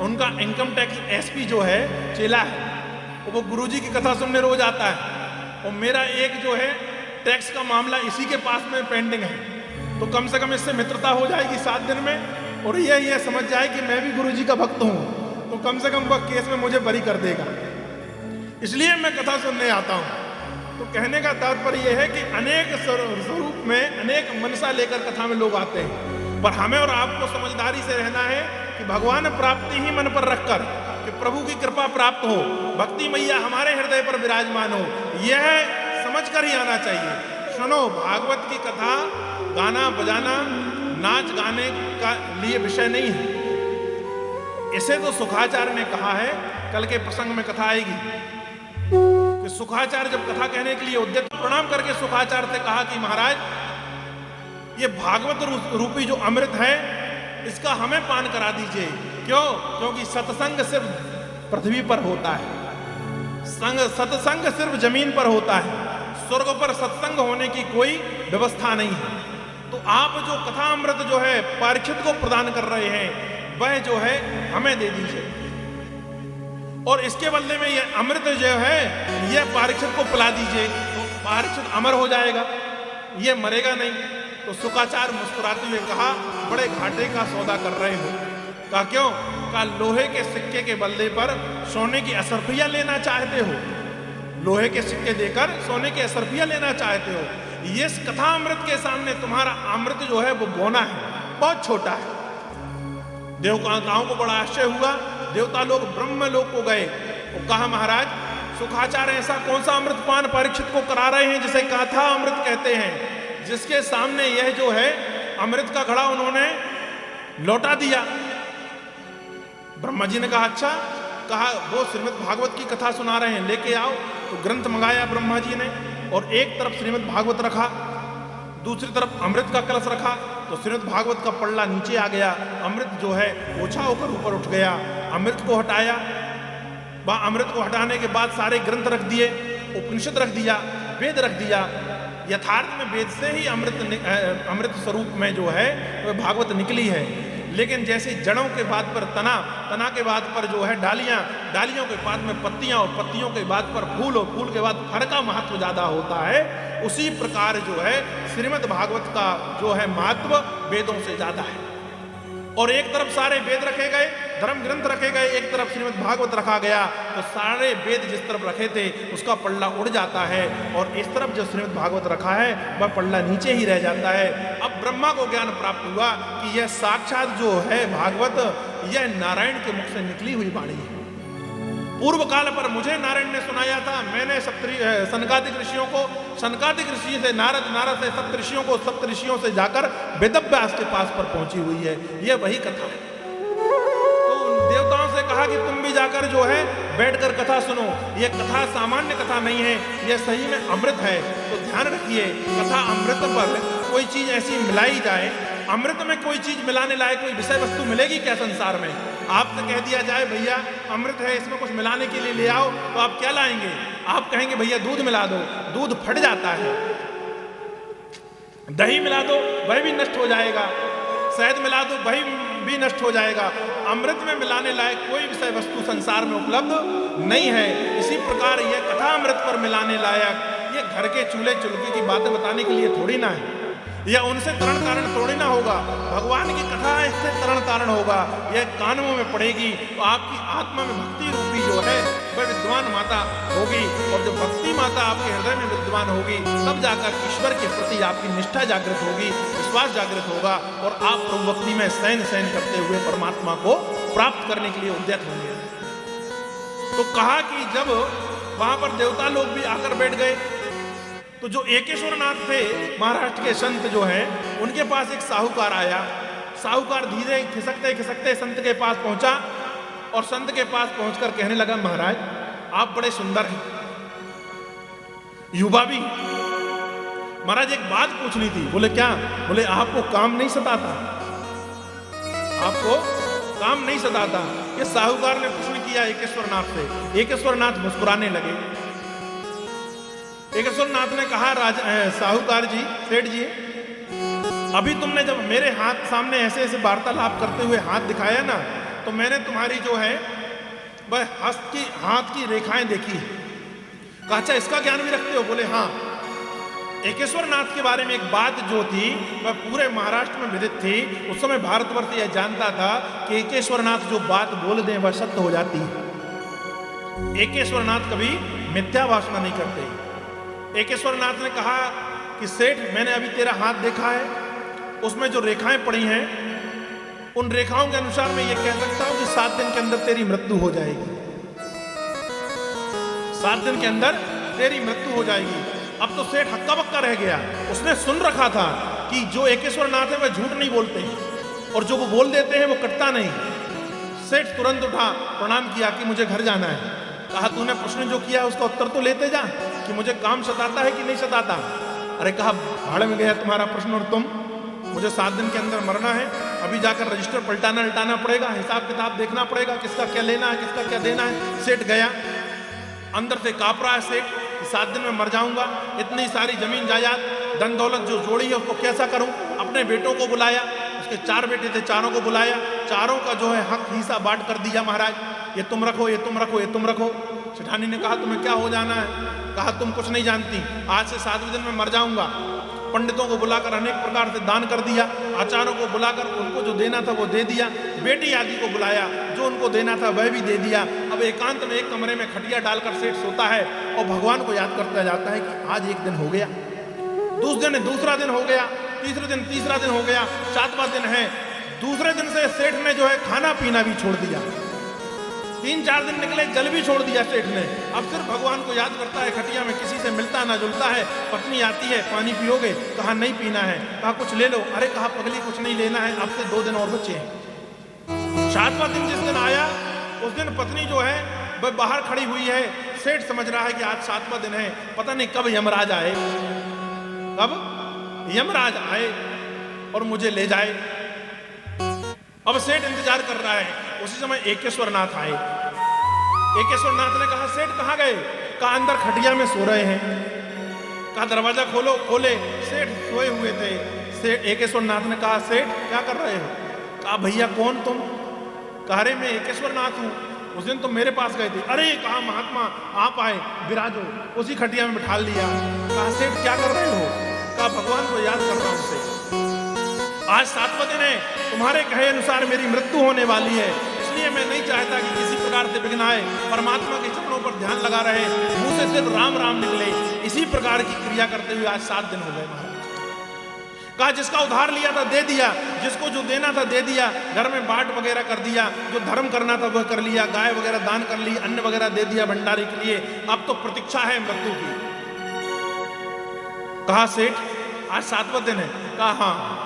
उनका इनकम टैक्स एसपी जो है चेला है, वो गुरुजी की कथा सुनने रोज आता है, और मेरा एक जो है टैक्स का मामला इसी के पास में पेंडिंग है, तो कम से कम इससे मित्रता हो जाएगी 7 दिन में, और ये समझ जाए कि मैं भी गुरुजी का भक्त हूँ, तो कम से कम वह केस में मुझे बरी कर देगा, इसलिए मैं कथा सुनने आता हूँ। तो कहने का तात्पर्य यह है कि अनेक स्वरूप में अनेक मनसा लेकर कथा में लोग आते हैं, पर हमें और आपको समझदारी से रहना है कि भगवान प्राप्ति ही मन पर रखकर, कि प्रभु की कृपा प्राप्त हो, भक्ति मैया हमारे हृदय पर विराजमान हो, यह समझ कर ही आना चाहिए। सुनो, भागवत की कथा गाना बजाना नाच गाने का लिए विषय नहीं है। इसे तो सुखाचार्य ने कहा है, कल के प्रसंग में कथा आएगी कि सुखाचार्य जब कथा कहने के लिए उद्यत, प्रणाम करके सुखाचार्य से कहा कि महाराज ये भागवत रूपी जो अमृत है इसका हमें पान करा दीजिए। क्यों? क्योंकि सत्संग सिर्फ पृथ्वी पर होता है, सत्संग सिर्फ जमीन पर होता है, स्वर्ग पर सत्संग होने की कोई व्यवस्था नहीं है। तो आप जो कथा अमृत जो है परीक्षित को प्रदान कर रहे हैं, वह जो है हमें दे दीजिए, और इसके बदले में यह अमृत जो है यह परीक्षित को पिला दीजिए, तो परीक्षित अमर हो जाएगा, यह मरेगा नहीं। तो सुखाचार्य मुस्कुराते हुए कहा, बड़े घाटे का सौदा कर रहे हो। कहा क्यों? कहा लोहे के सिक्के के बदले पर सोने की असरफियां लेना चाहते हो, लोहे के सिक्के देकर सोने के असरफियां लेना चाहते हो। ये कथा अमृत के सामने तुम्हारा अमृत जो है वो बोना है, बहुत छोटा है। देवताओं को बड़ा आश्चर्य हुआ, देवता लोग ब्रह्म लोक को गए, वो कहा महाराज सुखाचार्य ऐसा कौन सा अमृत पान परीक्षित को करा रहे हैं जिसे कथा अमृत कहते हैं, जिसके सामने यह जो है अमृत का घड़ा उन्होंने लौटा दिया। ब्रह्मा जी ने कहा अच्छा, कहा वो श्रीमद् भागवत की कथा सुना रहे हैं, लेके आओ। तो ग्रंथ मंगाया ब्रह्मा जी ने, और एक तरफ श्रीमद् भागवत रखा, दूसरी तरफ अमृत का कलश रखा, तो श्रीमद् भागवत का पल्ला नीचे आ गया, अमृत जो है ओछा होकर ऊपर उठ गया। अमृत को हटाया, अमृत को हटाने के बाद सारे ग्रंथ रख दिए, उपनिषद रख दिया, वेद रख दिया। यथार्थ में वेद से ही अमृत स्वरूप में जो है वह भागवत निकली है, लेकिन जैसे जड़ों के बाद पर तना, तना के बाद पर जो है डालियां, डालियों के बाद में पत्तियां, और पत्तियों के बाद पर फूल, और फूल के बाद फल का महत्व ज्यादा होता है, उसी प्रकार जो है श्रीमद् भागवत का जो है महत्व वेदों से ज्यादा है। और एक तरफ सारे वेद रखे गए, धर्म ग्रंथ रखे गए, एक तरफ श्रीमद् भागवत रखा गया, तो सारे वेद जिस तरफ रखे थे उसका पल्ला उड़ जाता है, और इस तरफ जो श्रीमद् भागवत रखा है वह पल्ला नीचे ही रह जाता है। अब ब्रह्मा को ज्ञान प्राप्त हुआ कि यह साक्षात जो है भागवत, यह नारायण के मुख से निकली हुई वाणी है। पूर्व काल पर मुझे नारायण ने सुनाया था, मैंने सनकादिक ऋषियों को, सनकादिक ऋषि से नारद, नारद से सप्त ऋषियों को, सप्त ऋषियों से जाकर वेदव्यास के पास पर पहुंची हुई है, यह वही कथा है। तो देवताओं से कहा कि तुम भी जाकर जो है बैठकर कथा सुनो, यह कथा सामान्य कथा नहीं है, यह सही में अमृत है। तो ध्यान रखिए, कथा अमृत पर कोई चीज ऐसी मिलाई जाए, अमृत में कोई चीज मिलाने लायक कोई विषय वस्तु मिलेगी क्या संसार में? आपसे कह दिया जाए भैया अमृत है, इसमें कुछ मिलाने के लिए ले आओ, तो आप क्या लाएंगे? आप कहेंगे भैया दूध मिला दो, दूध फट जाता है। दही मिला दो, वह भी नष्ट हो जाएगा। शहद मिला दो, वही भी नष्ट हो जाएगा। अमृत में मिलाने लायक कोई विषय वस्तु संसार में उपलब्ध नहीं है। इसी प्रकार यह कथा अमृत पर मिलाने लायक, ये घर के चूल्हे चुल्के की बातें बताने के लिए थोड़ी ना है, या उनसे तरण तारण थोड़ी ना होगा। भगवान की कथा इससे तरण तारण होगा, यह कानों में पड़ेगी तो आपकी आत्मा में भक्ति रूपी जो है वह विद्वान माता होगी, और जब भक्ति माता आपके हृदय में विद्वान होगी तब जाकर ईश्वर के प्रति आपकी निष्ठा जागृत होगी, विश्वास जागृत होगा, और आप प्रभु भक्ति में सैन सैन करते हुए परमात्मा को प्राप्त करने के लिए उद्यत होंगे। तो कहा कि जब वहां पर देवता लोग भी आकर बैठ गए, तो जो एकेश्वरनाथ थे महाराष्ट्र के संत जो हैं, उनके पास एक साहूकार आया। साहूकार धीरे खिसकते खिसकते संत के पास पहुंचा, और संत के पास पहुंचकर कहने लगा महाराज आप बड़े सुंदर हैं, युवा भी। महाराज एक बात पूछनी थी। बोले क्या? बोले आपको काम नहीं सताता? आपको काम नहीं सताता? ये साहूकार ने प्रश्न किया एकेश्वरनाथ से। एकेश्वरनाथ मुस्कुराने लगे। एकेश्वरनाथ ने कहा, साहूकार जी, सेठ जी, अभी तुमने जब मेरे हाथ सामने ऐसे ऐसे वार्तालाप करते हुए हाथ दिखाया ना, तो मैंने तुम्हारी जो है वह हाथ की रेखाएं देखी। कहा अच्छा इसका ज्ञान भी रखते हो? बोले हाँ। एकेश्वरनाथ के बारे में एक बात जो थी वह पूरे महाराष्ट्र में विदित थी। उस समय भारतवर्ष यह जानता था कि एकेश्वरनाथ जो बात बोल दें वह सत्य हो जाती है। एकेश्वरनाथ कभी मिथ्या भाषण नहीं करते। एकेश्वरनाथ ने कहा कि सेठ, मैंने अभी तेरा हाथ देखा है, उसमें जो रेखाएं पड़ी हैं उन रेखाओं के अनुसार मैं ये कह सकता हूं कि 7 दिन के अंदर तेरी मृत्यु हो जाएगी। 7 दिन के अंदर तेरी मृत्यु हो जाएगी। अब तो सेठ हक्का बक्का रह गया। उसने सुन रखा था कि जो एकेश्वरनाथ है वह झूठ नहीं बोलते और जो वो बोल देते हैं वो कटता नहीं। सेठ तुरंत उठा, प्रणाम किया कि मुझे घर जाना है। कहा तूने प्रश्न जो किया उसका उत्तर तो लेते जा कि मुझे काम सताता है कि नहीं सताता। अरे कहा भाड़ में गया तुम्हारा प्रश्न और तुम, मुझे 7 दिन के अंदर मरना है। अभी जाकर रजिस्टर पलटाना पड़ेगा, हिसाब किताब देखना पड़ेगा, किसका क्या लेना है, किसका क्या देना है। सेठ गया, अंदर से कांप रहा है सेठ कि 7 दिन में मर जाऊंगा, इतनी सारी जमीन जायदाद धन दौलत जो जोड़ी है उसको कैसा करूं। अपने बेटों को बुलाया, उसके 4 बेटे थे, चारों को बुलाया, चारों का जो है हक हिस्सा बांट कर दिया। महाराज ये तुम रखो, ये तुम रखो, ये तुम रखो। सेठानी ने कहा तुम्हें क्या हो जाना है? कहा तुम कुछ नहीं जानती, आज से 7वें दिन में मर जाऊंगा। पंडितों को बुलाकर अनेक प्रकार से दान कर दिया, आचार्यों को बुलाकर उनको जो देना था वो दे दिया, बेटी आदि को बुलाया, जो उनको देना था वह भी दे दिया। अब एकांत में एक कमरे में खटिया डालकर सेठ सोता है और भगवान को याद करता जाता है कि आज एक दिन हो गया, दूसरा दिन हो गया, तीसरा दिन हो गया, 7वां दिन है। दूसरे दिन से सेठ ने जो है खाना पीना भी छोड़ दिया। 3-4 दिन निकले, जल भी छोड़ दिया सेठ ने। अब सिर्फ भगवान को याद करता है, खटिया में किसी से मिलता ना जुलता है। पत्नी आती है, पानी पियोगे? कहा नहीं पीना है। कहा कुछ ले लो। अरे कहा पगली कुछ नहीं लेना है, अब से 2 दिन और बचे हैं। 7वां दिन जिस दिन आया उस दिन पत्नी जो है वह बाहर खड़ी हुई है। सेठ समझ रहा है कि आज 7वां दिन है, पता नहीं कब यमराज आए, कब यमराज आए और मुझे ले जाए। अब सेठ इंतजार कर रहा है। उसी समय एकेश्वरनाथ आए। एकेश्वरनाथ ने कहा सेठ कहाँ गए? कहा अंदर खटिया में सो रहे हैं। कहा दरवाजा खोलो। खोले, सेठ सोए हुए थे। सेठ एकेश्वरनाथ ने कहा सेठ क्या कर रहे हो? कहा भैया कौन तुम? कहा रे मैं एकेश्वरनाथ हूँ, उस दिन तुम मेरे पास गए थे। अरे कहा महात्मा आप आए, विराजो। उसी खटिया में बिठा लिया। कहा सेठ क्या कर रहे हो? कहा भगवान को याद कर रहा हूं से। आज 7वां दिन है, तुम्हारे कहे अनुसार मेरी मृत्यु होने वाली है, इसलिए मैं नहीं चाहता कि किसी प्रकार से विघ्न आए। परमात्मा के चरणों पर ध्यान लगा रहे, मुंह से सिर्फ राम राम निकले। इसी प्रकार की क्रिया करते हुए आज 7 दिन हो गए महाराज। कहा जिसका उधार लिया था दे दिया, जिसको जो देना था दे दिया, घर में बांट वगैरह कर दिया, जो धर्म करना था वह कर लिया, गाय वगैरह दान कर ली, अन्न वगैरह दे दिया भंडारे के लिए। अब तो प्रतीक्षा है मृत्यु की। कहा सेठ आज 7वां दिन है? कहा हाँ।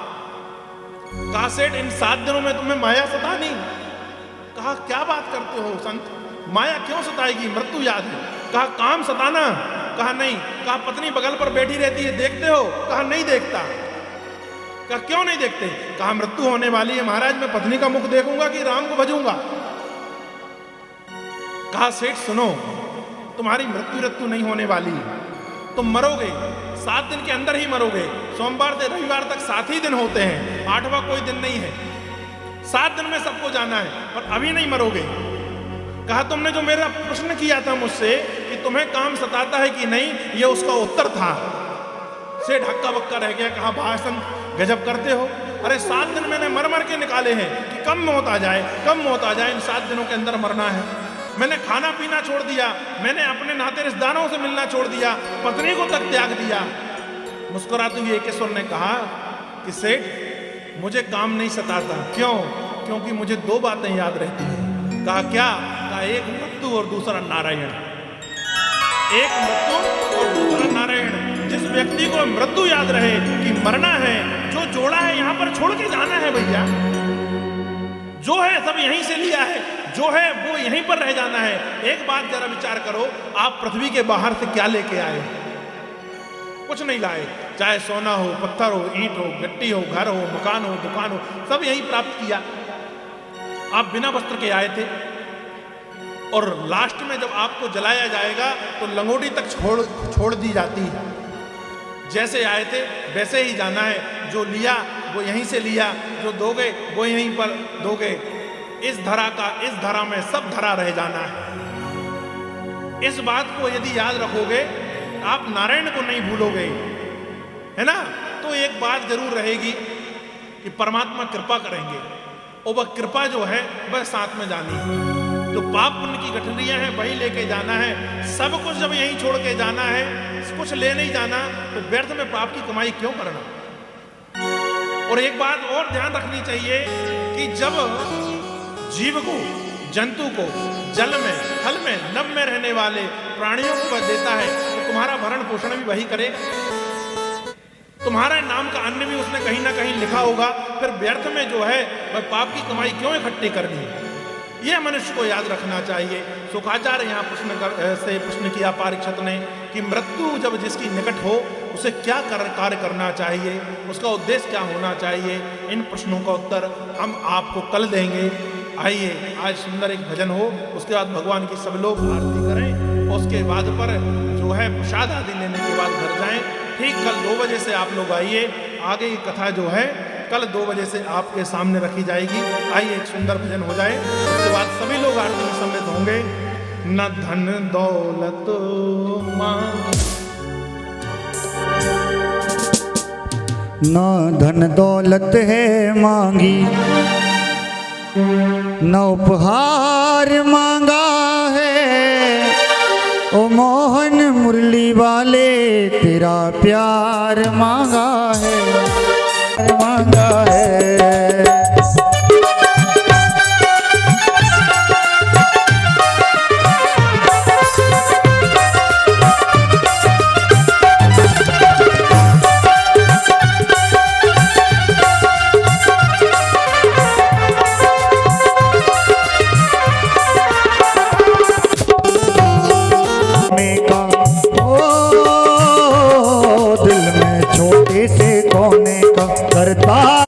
कहा सेठ इन 7 दिनों में तुम्हें माया सतानी? कहा क्या बात करते हो संत, माया क्यों सताएगी, मृत्यु याद है। कहा काम सताना? कहा नहीं। कहा पत्नी बगल पर बैठी रहती है देखते हो? कहा नहीं देखता। कहा क्यों नहीं देखते? कहा मृत्यु होने वाली है महाराज, मैं पत्नी का मुख देखूंगा कि राम को भजूंगा। कहा सेठ सुनो, तुम्हारी मृत्यु नहीं होने वाली, तुम मरोगे, 7 दिन के अंदर ही मरोगे। सोमवार से रविवार तक 7 ही दिन होते हैं, 8वां कोई दिन नहीं है। 7 दिन में सबको जाना है, पर अभी नहीं मरोगे। कहा तुमने जो मेरा प्रश्न किया था मुझसे कि तुम्हें काम सताता है कि नहीं, ये उसका उत्तर था। सेठ हक्का बक्का रह गया। कहा भाषण गजब करते हो। अरे 7 दिन मैंने मर मर के निकाले हैं कि कम मौत आ जाए, कम मौत आ जाए, इन 7 दिनों के अंदर मरना है। मैंने खाना पीना छोड़ दिया, मैंने अपने नाते रिश्तेदारों से मिलना छोड़ दिया, पत्नी को तक त्याग दिया। मुस्कुराते हुए एकेश्वर ने कहा कि सेठ मुझे काम नहीं सताता। क्यों? क्योंकि मुझे 2 बातें याद रहती हैं। कहा क्या? कहा एक मृत्यु और दूसरा नारायण। एक मृत्यु और दूसरा नारायण। जिस व्यक्ति को मृत्यु याद रहे कि मरना है, जो जोड़ा है यहाँ पर छोड़ के जाना है भैया, जो है सब यहीं से लिया है, जो है वो यहीं पर रह जाना है। एक बात जरा विचार करो, आप पृथ्वी के बाहर से क्या लेके आए? कुछ नहीं लाए। चाहे सोना हो, पत्थर हो, ईंट हो, मिट्टी हो, घर हो, मकान हो, दुकान हो, सब यहीं प्राप्त किया। आप बिना वस्त्र के आए थे, और लास्ट में जब आपको जलाया जाएगा तो लंगोटी तक छोड़ दी जाती है। जैसे आए थे वैसे ही जाना है, जो लिया वो यहीं से लिया, जो दोगे वो यहीं पर दोगे। इस धरा में सब धरा रह जाना है। इस बात को यदि याद रखोगे आप नारायण को नहीं भूलोगे, है ना। तो एक बात जरूर रहेगी कि परमात्मा कृपा करेंगे और वह कृपा जो है वह साथ में जानी है। जो पाप पुण्य की गठरियां हैं वही लेके जाना है। सब कुछ जब यहीं छोड़ के जाना है, कुछ ले नहीं जाना, तो व्यर्थ में पाप की कमाई क्यों करना। और एक बात और ध्यान रखनी चाहिए कि जब जीव को, जंतु को जल में, थल में, नभ में रहने वाले प्राणियों को वह देता है तो तुम्हारा भरण पोषण भी वही करेगा। तुम्हारा नाम का अन्न भी उसने कहीं ना कहीं लिखा होगा। फिर व्यर्थ में जो है वह पाप की कमाई क्यों इकट्ठी करनी है, यह मनुष्य को याद रखना चाहिए। शुकाचार्य यहाँ प्रश्न किया परीक्षित ने कि मृत्यु जब जिसकी निकट हो उसे क्या कार्य करना चाहिए, उसका उद्देश्य क्या होना चाहिए। इन प्रश्नों का उत्तर हम आपको कल देंगे। आइए आज सुंदर एक भजन हो, उसके बाद भगवान की सब लोग आरती करें, उसके बाद पर जो है प्रसाद आदि लेने के बाद घर जाएं। ठीक कल 2 बजे से आप लोग आइए, आगे की कथा जो है कल 2 बजे से आपके सामने रखी जाएगी। आइए एक सुंदर भजन हो जाए, उसके बाद सभी लोग आरती में सम्मिलित होंगे। न धन दौलत न धन दौलत है मांगी, न उपहार मांगा है, ओ मोहन मुरली वाले तेरा प्यार मांगा है, मांगा है। दिल में छोटे से कोने का करता